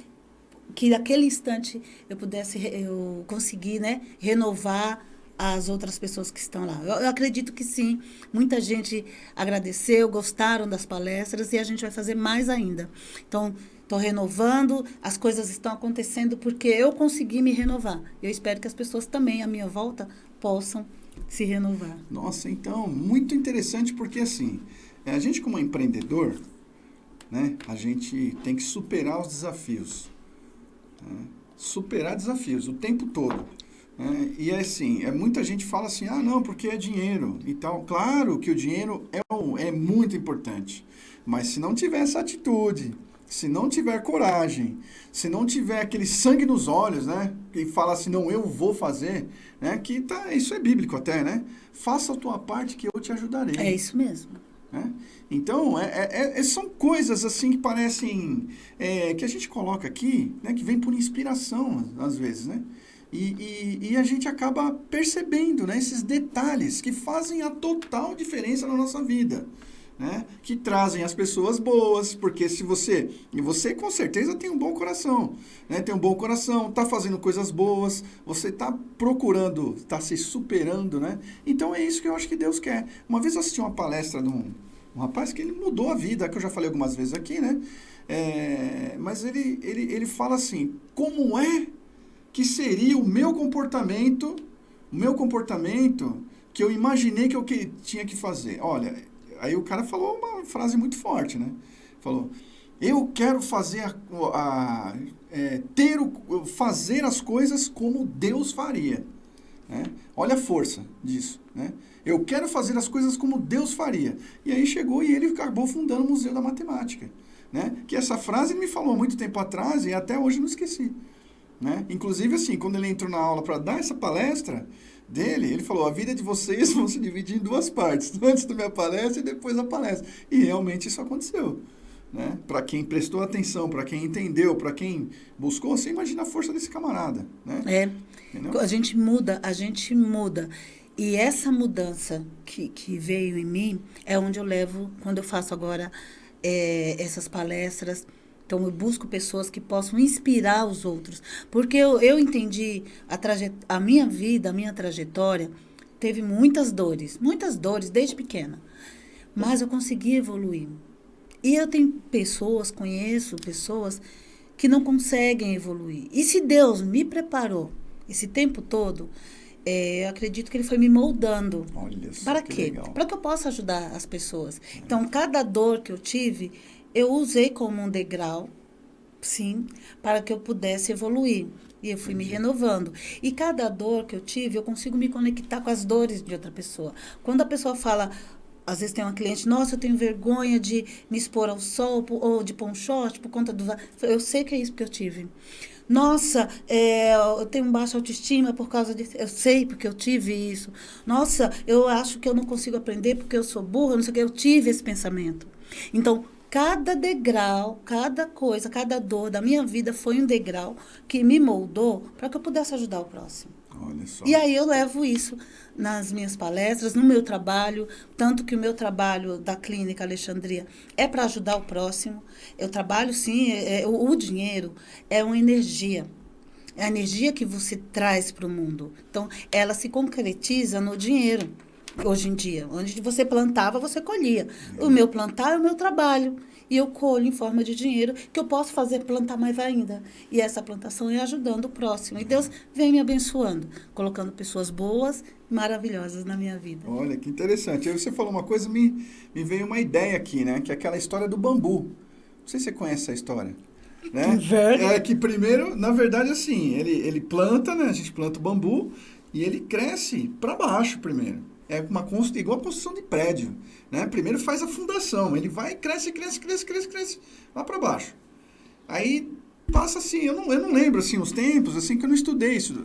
naquele instante eu conseguir, né, renovar as outras pessoas que estão lá. Eu acredito que sim. Muita gente agradeceu, gostaram das palestras e a gente vai fazer mais ainda. Então, estou renovando, as coisas estão acontecendo porque eu consegui me renovar. Eu espero que as pessoas também, à minha volta, possam se renovar. Nossa, então, muito interessante porque, assim, a gente como empreendedor, né, a gente tem que superar os desafios. Né? Superar desafios o tempo todo. E assim, muita gente fala assim, não, porque é dinheiro e tal. Claro que o dinheiro é muito importante, mas se não tiver essa atitude, se não tiver coragem, se não tiver aquele sangue nos olhos, né, e fala assim, não, eu vou fazer, né, isso é bíblico até, né, faça a tua parte que eu te ajudarei. É isso mesmo. Né? Então, são coisas assim que parecem, que a gente coloca aqui, né, que vem por inspiração, às vezes, né? E a gente acaba percebendo, né, esses detalhes que fazem a total diferença na nossa vida, né? Que trazem as pessoas boas, porque e você com certeza tem um bom coração, né? Tem um bom coração, está fazendo coisas boas, você está procurando, está se superando, né? Então é isso que eu acho que Deus quer. Uma vez eu assisti uma palestra de um rapaz que ele mudou a vida, que eu já falei algumas vezes aqui, né? Mas ele fala assim, como é que seria o meu comportamento que eu imaginei que eu tinha que fazer. Olha, aí o cara falou uma frase muito forte, né? Falou, eu quero fazer fazer as coisas como Deus faria. Né? Olha a força disso, né? Eu quero fazer as coisas como Deus faria. E aí chegou e ele acabou fundando o Museu da Matemática. Né? Que essa frase ele me falou há muito tempo atrás e até hoje não esqueci. Né? Inclusive, assim, quando ele entrou na aula para dar essa palestra dele, ele falou, a vida de vocês vão se dividir em duas partes, antes da minha palestra e depois da palestra. E realmente isso aconteceu. Né? Para quem prestou atenção, para quem entendeu, para quem buscou, você imagina a força desse camarada. Né? Entendeu? A gente muda. E essa mudança que veio em mim é onde eu levo, quando eu faço agora essas palestras. Então, eu busco pessoas que possam inspirar os outros. Porque eu entendi a minha vida, a minha trajetória, teve muitas dores desde pequena. Mas eu consegui evoluir. E eu conheço pessoas que não conseguem evoluir. E se Deus me preparou esse tempo todo, eu acredito que Ele foi me moldando. Olha só, para quê? Para que eu possa ajudar as pessoas. Então, cada dor que eu tive, eu usei como um degrau Sim, para que eu pudesse evoluir. E eu fui me renovando. E cada dor que eu tive, eu consigo me conectar com as dores de outra pessoa. Quando a pessoa fala, às vezes tem uma cliente, nossa, eu tenho vergonha de me expor ao sol ou de pôr um short por conta do... Eu sei que é isso que eu tive. Nossa, eu tenho baixa autoestima por causa disso. Eu sei porque eu tive isso. Nossa, eu acho que eu não consigo aprender porque eu sou burra, não sei o que. Eu tive esse pensamento. Então, cada degrau, cada coisa, cada dor da minha vida foi um degrau que me moldou para que eu pudesse ajudar o próximo. Olha só. E aí eu levo isso nas minhas palestras, no meu trabalho, tanto que o meu trabalho da Clínica Alexandria é para ajudar o próximo. Eu trabalho, sim, o dinheiro é uma energia. É a energia que você traz para o mundo. Então, ela se concretiza no dinheiro. Hoje em dia, onde você plantava, você colhia. O meu plantar é o meu trabalho. E eu colho em forma de dinheiro, que eu posso fazer plantar mais ainda. E essa plantação é ajudando o próximo. E Deus vem me abençoando, colocando pessoas boas, maravilhosas na minha vida. Olha, que interessante. Aí você falou uma coisa, me veio uma ideia aqui, né? Que é aquela história do bambu. Não sei se você conhece essa história. Né? É que primeiro, na verdade, assim, ele planta, né? A gente planta o bambu e ele cresce para baixo primeiro. É igual a construção de prédio, né? Primeiro faz a fundação, ele vai, cresce lá para baixo. Aí passa assim, eu não lembro assim os tempos, assim que eu não estudei isso,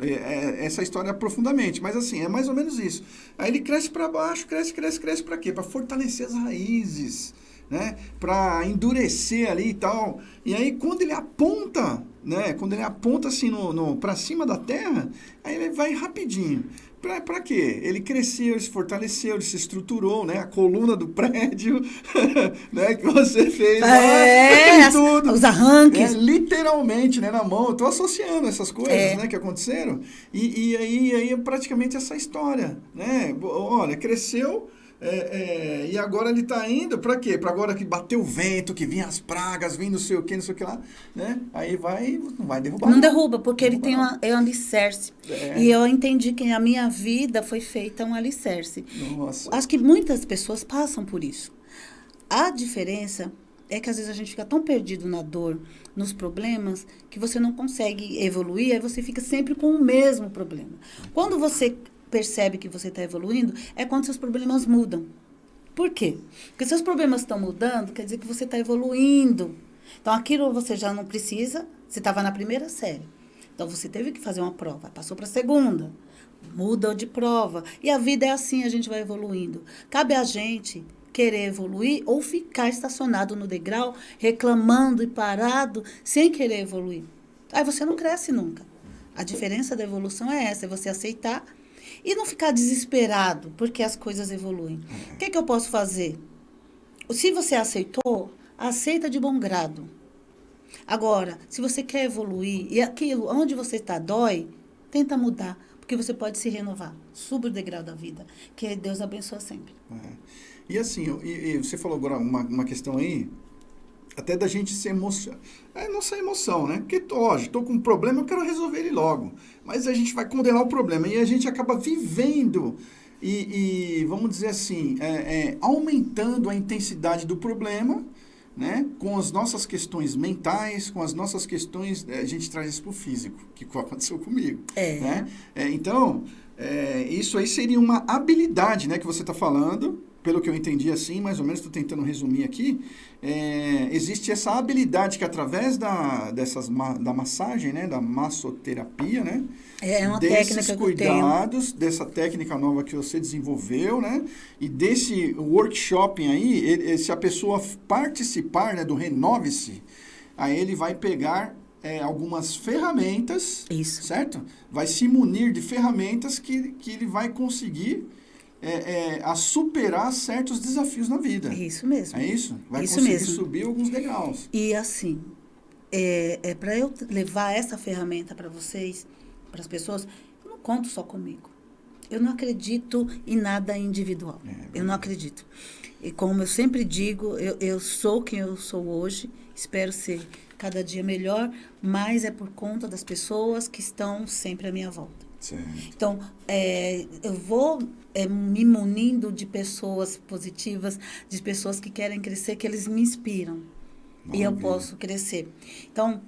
essa história profundamente, mas assim, é mais ou menos isso. Aí ele cresce para baixo, cresce para quê? Para fortalecer as raízes, né? Para endurecer ali e tal. E aí quando ele aponta, né? Quando ele aponta assim para cima da terra, aí ele vai rapidinho. Para quê? Ele cresceu, ele se fortaleceu, ele se estruturou, né? A coluna do prédio, né? Que você fez lá, tudo. Os arranques. Literalmente, né? Na mão. Eu tô associando essas coisas, né? Que aconteceram. E aí é praticamente essa história, né? Olha, cresceu... e agora ele está indo para quê? Para agora que bateu o vento, que vinha as pragas, vem não sei o que lá, né? Aí não vai derrubar. Não derruba, porque ele tem um alicerce. E eu entendi que a minha vida foi feita um alicerce. Nossa. Acho que muitas pessoas passam por isso. A diferença é que às vezes a gente fica tão perdido na dor, nos problemas, que você não consegue evoluir, aí você fica sempre com o mesmo problema. Quando você percebe que você está evoluindo, é quando seus problemas mudam. Por quê? Porque seus problemas estão mudando, quer dizer que você está evoluindo. Então, aquilo você já não precisa, você estava na primeira série. Então, você teve que fazer uma prova, passou para a segunda, muda de prova. E a vida é assim, a gente vai evoluindo. Cabe a gente querer evoluir ou ficar estacionado no degrau, reclamando e parado, sem querer evoluir. Aí você não cresce nunca. A diferença da evolução é essa, é você aceitar e não ficar desesperado, porque as coisas evoluem. O que eu posso fazer? Se você aceitou, aceita de bom grado. Agora, se você quer evoluir e aquilo onde você está dói, tenta mudar, porque você pode se renovar. Suba o degrau da vida, que Deus abençoa sempre. E assim, você falou agora uma questão aí, até da gente se emocionar. É nossa emoção, né? Porque, estou com um problema, eu quero resolver ele logo. Mas a gente vai condenar o problema e a gente acaba vivendo e vamos dizer assim, aumentando a intensidade do problema, né? Com as nossas questões mentais, com as nossas questões, a gente traz isso para o físico, que aconteceu comigo. Né? Então, isso aí seria uma habilidade, né, que você está falando. Pelo que eu entendi assim, mais ou menos, estou tentando resumir aqui, existe essa habilidade que através da massagem, né, da massoterapia, né, é uma desses técnica cuidados, dessa técnica nova que você desenvolveu, né, e desse workshop aí, se a pessoa participar, né, do Renove-se, aí ele vai pegar algumas ferramentas, isso, certo? Vai se munir de ferramentas que ele vai conseguir a superar certos desafios na vida. Isso mesmo. É isso? Vai isso conseguir mesmo. subir alguns degraus. E assim, para eu levar essa ferramenta para vocês, para as pessoas, eu não conto só comigo. Eu não acredito em nada individual. Eu não acredito. E como eu sempre digo, eu sou quem eu sou hoje, espero ser cada dia melhor, mas é por conta das pessoas que estão sempre à minha volta. Certo. Então, eu vou me munindo de pessoas positivas, de pessoas que querem crescer, que eles me inspiram. E eu posso crescer. Então,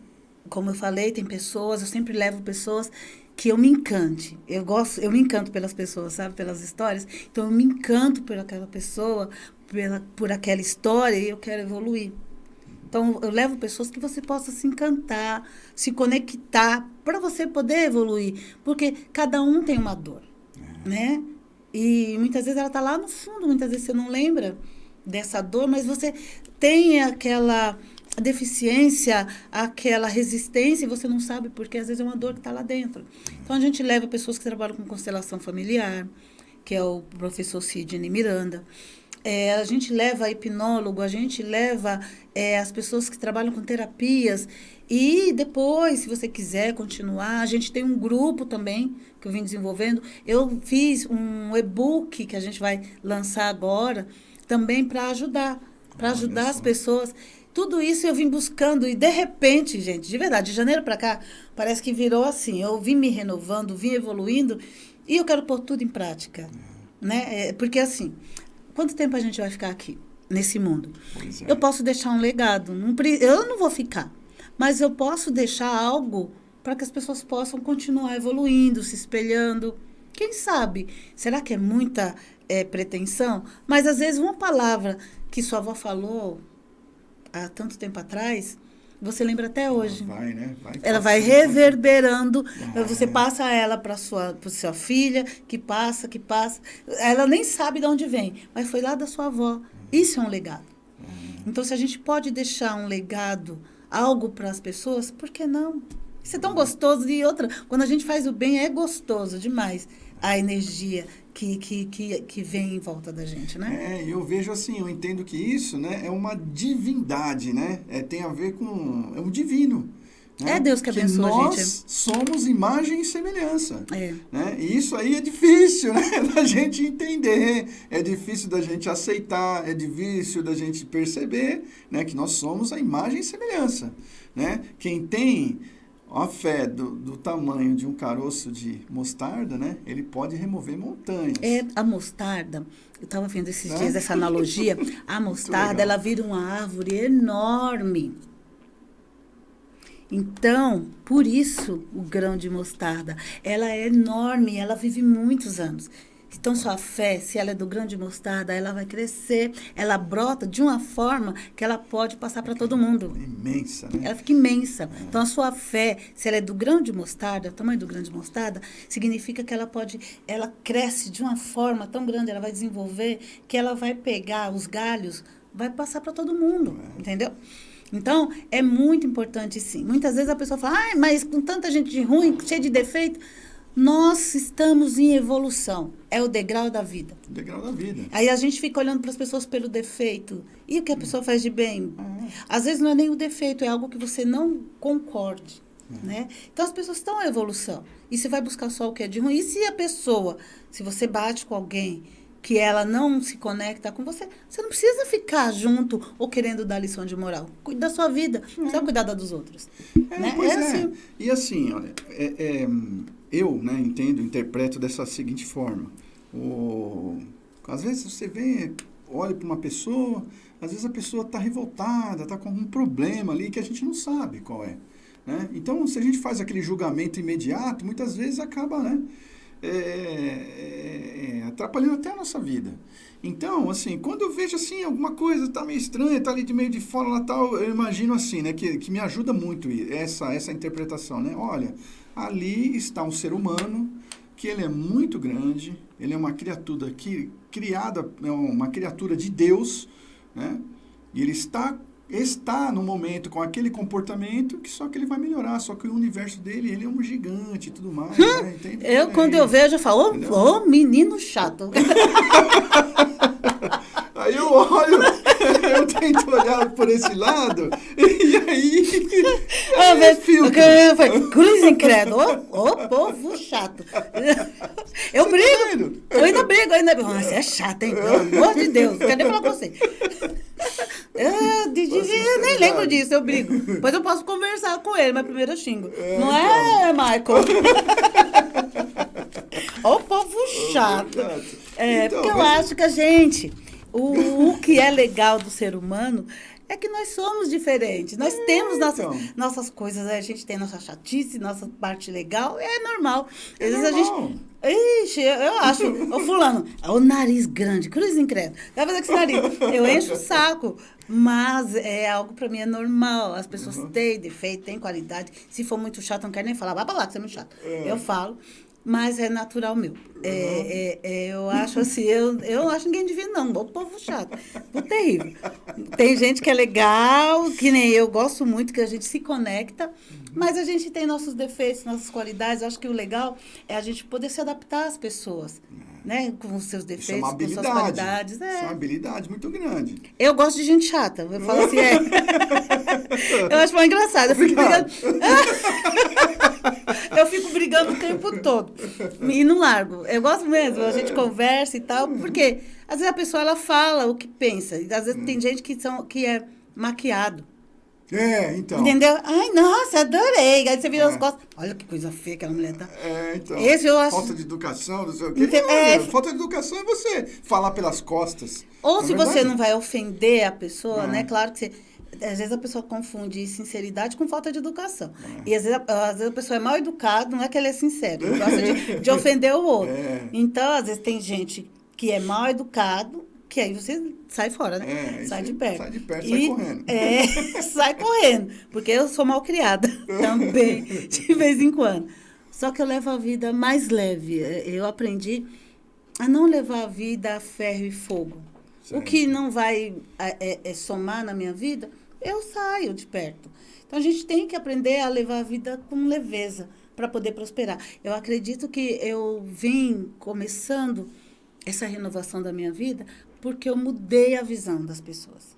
como eu falei, tem pessoas, eu sempre levo pessoas que eu me encante. Eu me encanto pelas pessoas, sabe? Pelas histórias. Então, eu me encanto por aquela pessoa, por aquela história, e eu quero evoluir. Então, eu levo pessoas que você possa se encantar, se conectar, para você poder evoluir. Porque cada um tem uma dor, né? E muitas vezes ela está lá no fundo, muitas vezes você não lembra dessa dor, mas você tem aquela deficiência, aquela resistência, e você não sabe porque às vezes é uma dor que está lá dentro. Então, a gente leva pessoas que trabalham com constelação familiar, que é o professor Sidney Miranda. A gente leva hipnólogo, a gente leva as pessoas que trabalham com terapias. E depois, se você quiser continuar, a gente tem um grupo também que eu vim desenvolvendo. Eu fiz um e-book que a gente vai lançar agora também para ajudar as pessoas. Tudo isso eu vim buscando e, de repente, gente, de verdade, de janeiro para cá, parece que virou assim. Eu vim me renovando, vim evoluindo e eu quero pôr tudo em prática. Né? Porque, assim, quanto tempo a gente vai ficar aqui, nesse mundo? Eu posso deixar um legado. Eu não vou ficar, mas eu posso deixar algo para que as pessoas possam continuar evoluindo, se espelhando. Quem sabe? Será que é muita pretensão? Mas, às vezes, uma palavra que sua avó falou há tanto tempo atrás, você lembra até hoje. Vai, né? Ela vai reverberando. Você passa ela para sua filha, que passa. Ela nem sabe de onde vem, mas foi lá da sua avó. Isso é um legado. Então, se a gente pode deixar um legado, algo para as pessoas, por que não? Isso é tão gostoso. E outra, quando a gente faz o bem, é gostoso demais a energia que vem em volta da gente, né? Eu vejo assim, eu entendo que isso, né, é uma divindade, né? Tem a ver com... É um divino. Né? É Deus que abençoa a gente. Nós somos imagem e semelhança. Né? E isso aí é difícil, né, da gente entender, é difícil da gente aceitar, é difícil da gente perceber, né, que nós somos a imagem e semelhança. Né? Quem tem a fé do tamanho de um caroço de mostarda, né? Ele pode remover montanhas. A mostarda, eu estava vendo esses dias essa analogia, a mostarda, ela vira uma árvore enorme. Então, por isso, o grão de mostarda, ela é enorme, ela vive muitos anos. Então, sua fé, se ela é do grão de mostarda, ela vai crescer, ela brota de uma forma que ela pode passar para todo mundo. Imensa, né? Ela fica imensa. Então, a sua fé, se ela é do grão de mostarda, o tamanho do grão de mostarda, significa que ela cresce de uma forma tão grande, ela vai desenvolver, que ela vai pegar os galhos, vai passar para todo mundo, entendeu? Então, é muito importante, sim. Muitas vezes a pessoa fala, mas com tanta gente ruim, cheia de defeito, nós estamos em evolução. É o degrau da vida. O degrau da vida. Aí a gente fica olhando para as pessoas pelo defeito. E o que a pessoa faz de bem? Às vezes não é nem o defeito, é algo que você não concorde. Né? Então as pessoas estão em evolução. E você vai buscar só o que é de ruim. E se a pessoa, se você bate com alguém que ela não se conecta com você, você não precisa ficar junto ou querendo dar lição de moral. Cuide da sua vida, não precisa cuidar da dos outros. Né? Assim. E assim, olha, eu, né, interpreto dessa seguinte forma. Às vezes você olha para uma pessoa, às vezes a pessoa está revoltada, está com algum problema ali que a gente não sabe qual é. Né? Então, se a gente faz aquele julgamento imediato, muitas vezes acaba, né, atrapalhando até a nossa vida. Então, assim, quando eu vejo assim, alguma coisa está meio estranha, está ali de meio de fora lá tal, eu imagino assim, né, que me ajuda muito essa interpretação, né? Olha, ali está um ser humano que ele é muito grande, ele é uma criatura criada, é uma criatura de Deus, né? E ele está no momento com aquele comportamento que só que ele vai melhorar, só que o universo dele, ele é um gigante e tudo mais. Né? Entende? Quando eu vejo, eu falo, menino chato. Aí eu olho, eu tento olhar por esse lado, e aí filtro. Cruz incrédulo, povo chato. Eu brigo, eu ainda brigo. Você é chato, hein? Pelo amor de Deus, não quero nem falar com você. Eu nem lembro disso, eu brigo. Depois eu posso conversar com ele, mas primeiro eu xingo. Não é, Michael? Ô, povo chato. Porque eu acho que a gente... O que é legal do ser humano É que nós somos diferentes. Nós temos nossas coisas, né? A gente tem nossa chatice, nossa parte legal. É normal. Às vezes a gente... Ixi, eu acho... Ô, fulano, o nariz grande, cruz incrédulo. Vai fazer com esse nariz. Eu encho o saco. Mas é algo para mim é normal. As pessoas têm defeito, têm qualidade. Se for muito chato, não quero nem falar. Vai pra lá, que você é muito chato. Eu falo. Mas é natural meu. Eu acho assim, eu não acho ninguém divino, não. O povo chato. O terrível. Tem gente que é legal, que nem eu, gosto muito, que a gente se conecta, mas a gente tem nossos defeitos, nossas qualidades. Eu acho que o legal é a gente poder se adaptar às pessoas, né? Com os seus defeitos, com suas qualidades. Isso é uma habilidade muito grande. Eu gosto de gente chata. Eu falo assim, eu acho mais engraçado. Eu fico brigando o tempo todo. E não largo. Eu gosto mesmo, a gente conversa e tal, porque às vezes a pessoa ela fala o que pensa. E às vezes tem gente que é maquiado. Então. Entendeu? Ai, nossa, adorei. Aí você vira as costas. Olha que coisa feia aquela mulher tá. Então. Esse eu acho... Falta de educação, não sei o quê. Falta de educação é você falar pelas costas. Ou se você não vai ofender a pessoa, né? Claro que você... Às vezes a pessoa confunde sinceridade com falta de educação. E às vezes a pessoa é mal educada, não é que ele é sincero, ele gosta de ofender o outro. Então, às vezes tem gente que é mal educado, que aí você sai fora, né? Sai de perto. Sai de perto, sai correndo. Sai correndo. Porque eu sou mal criada também, de vez em quando. Só que eu levo a vida mais leve. Eu aprendi a não levar a vida a ferro e fogo. Certo. O que não vai somar na minha vida, eu saio de perto. Então, a gente tem que aprender a levar a vida com leveza para poder prosperar. Eu acredito que eu vim começando essa renovação da minha vida porque eu mudei a visão das pessoas.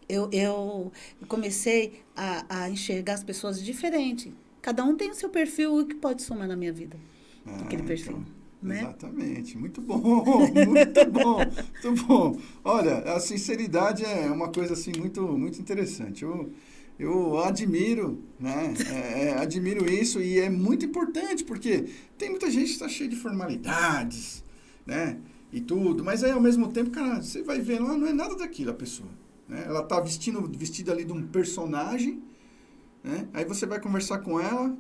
Eu comecei a enxergar as pessoas diferente. Cada um tem o seu perfil e o que pode somar na minha vida. Aquele perfil. Então. Né? Exatamente, muito bom, muito bom, muito bom. Olha, a sinceridade é uma coisa assim muito, muito interessante. Eu admiro, né? Admiro isso e é muito importante porque tem muita gente que está cheia de formalidades, né? E tudo, mas aí ao mesmo tempo, cara, você vai ver lá, não é nada daquilo a pessoa, né? Ela tá vestida ali de um personagem. Aí você vai conversar com ela,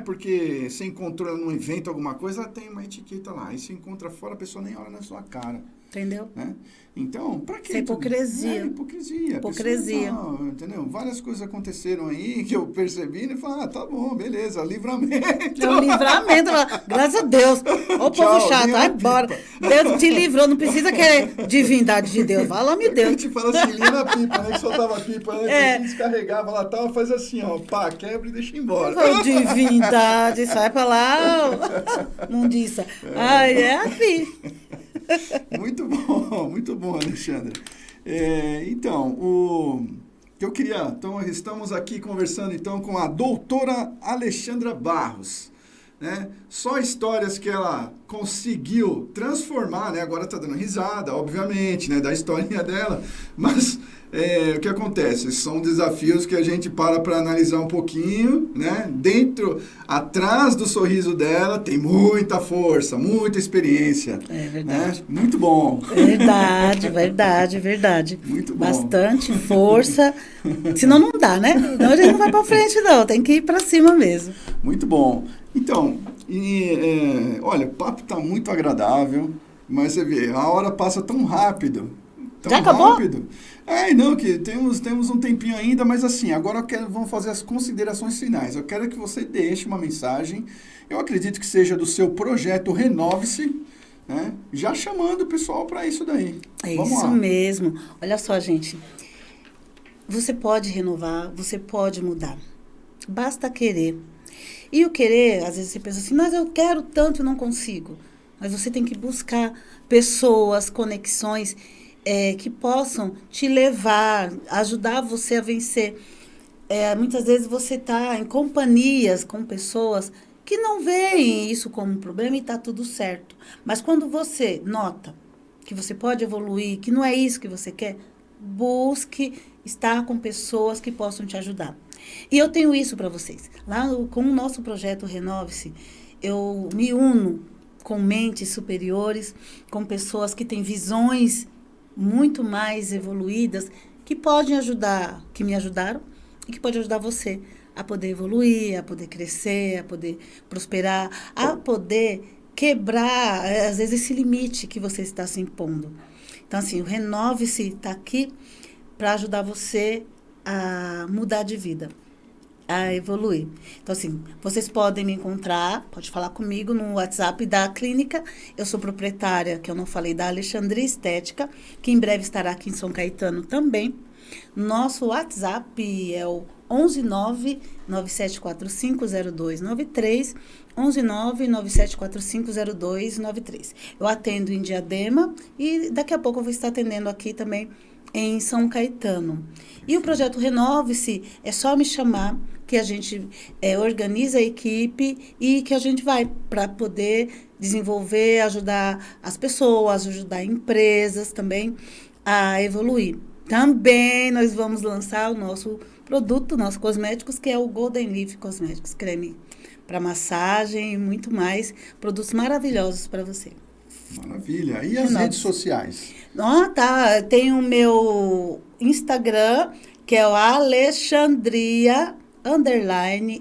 porque você encontrou ela num evento, alguma coisa, ela tem uma etiqueta lá. Aí você encontra fora, a pessoa nem olha na sua cara. Entendeu? Né? Então, pra quê? Isso é hipocrisia. Hipocrisia. Hipocrisia. Pessoa, entendeu? Várias coisas aconteceram aí que eu percebi e falei, tá bom, beleza, livramento. É um livramento. Graças a Deus. Ô povo chato, vai embora. Deus te livrou, não precisa querer divindade de Deus. Fala-me Deus. A gente fala assim, linha na pipa, né? Que soltava a pipa, né? A gente descarregava lá, tal, faz assim, ó, pá, quebra e deixa embora. Divindade, sai pra lá, mundiça. Ai, é assim. Muito bom, Alexandre. Então, estamos aqui conversando então com a doutora Alexandra Barros, né? Só histórias que ela conseguiu transformar, né? Agora está dando risada, obviamente, né? Da historinha dela, mas o que acontece? São desafios que a gente para analisar um pouquinho, né? Atrás do sorriso dela, tem muita força, muita experiência. É verdade. Né? Muito bom. Verdade. Muito bom. Bastante força. Senão não dá, né? Senão a gente não vai para frente, não. Tem que ir para cima mesmo. Muito bom. Então, olha, o papo está muito agradável, mas você vê, a hora passa tão rápido. Já acabou? Não, que temos um tempinho ainda, mas assim, agora vamos fazer as considerações finais. Eu quero que você deixe uma mensagem, eu acredito que seja do seu projeto Renove-se, né? Já chamando o pessoal para isso daí. Vamos isso lá. Mesmo. Olha só, gente, você pode renovar, você pode mudar. Basta querer. E o querer, às vezes você pensa assim, mas eu quero tanto e não consigo. Mas você tem que buscar pessoas, conexões que possam te levar, ajudar você a vencer. Muitas vezes você está em companhias com pessoas que não veem isso como um problema e está tudo certo. Mas quando você nota que você pode evoluir, que não é isso que você quer, busque estar com pessoas que possam te ajudar. E eu tenho isso para vocês. Lá com o nosso projeto Renove-se, eu me uno com mentes superiores, com pessoas que têm visões muito mais evoluídas, que podem ajudar, que me ajudaram e que pode ajudar você a poder evoluir, a poder crescer, a poder prosperar, a poder quebrar, às vezes, esse limite que você está se impondo. Então, assim, o Renove-se está aqui para ajudar você a mudar de vida, a evoluir. Então, assim, vocês podem me encontrar, pode falar comigo no WhatsApp da clínica. Eu sou proprietária, que eu não falei, da Alexandria Estética, que em breve estará aqui em São Caetano também. Nosso WhatsApp é o 11997450293, 11997450293. Eu atendo em Diadema e daqui a pouco eu vou estar atendendo aqui também em São Caetano. E o projeto Renove-se, é só me chamar que a gente organiza a equipe e que a gente vai para poder desenvolver, ajudar as pessoas, ajudar empresas também a evoluir. Também nós vamos lançar o nosso produto, nossos cosméticos, que é o Golden Leaf Cosméticos, creme para massagem e muito mais. Produtos maravilhosos para você. Maravilha. E as redes sociais? Tá. Tem o meu Instagram, que é o Alexandria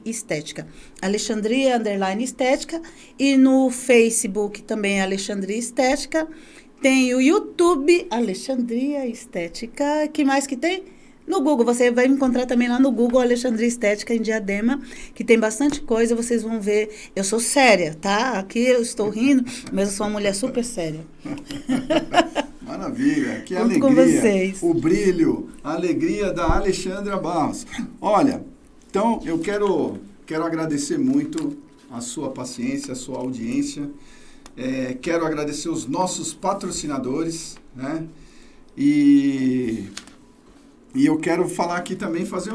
Estética. Alexandria Estética. E no Facebook também é Alexandria Estética. Tem o YouTube, Alexandria Estética. Que mais que tem? No Google, você vai me encontrar também lá no Google, Alexandria Estética em Diadema, que tem bastante coisa, vocês vão ver. Eu sou séria, tá? Aqui eu estou rindo, mas eu sou uma mulher super séria. Maravilha, que Junto alegria. com vocês. O brilho, a alegria da Alexandra Barros. Olha, então eu quero agradecer muito a sua paciência, a sua audiência. Quero agradecer os nossos patrocinadores, né? E eu quero falar aqui também, fazer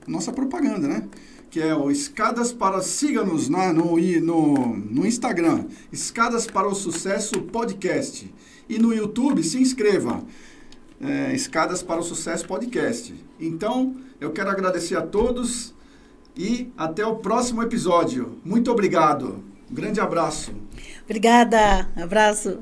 nossa propaganda, né? Que é o Escadas para... Siga-nos no Instagram, Escadas para o Sucesso Podcast. E no YouTube, se inscreva, Escadas para o Sucesso Podcast. Então, eu quero agradecer a todos e até o próximo episódio. Muito obrigado. Um grande abraço. Obrigada. Abraço.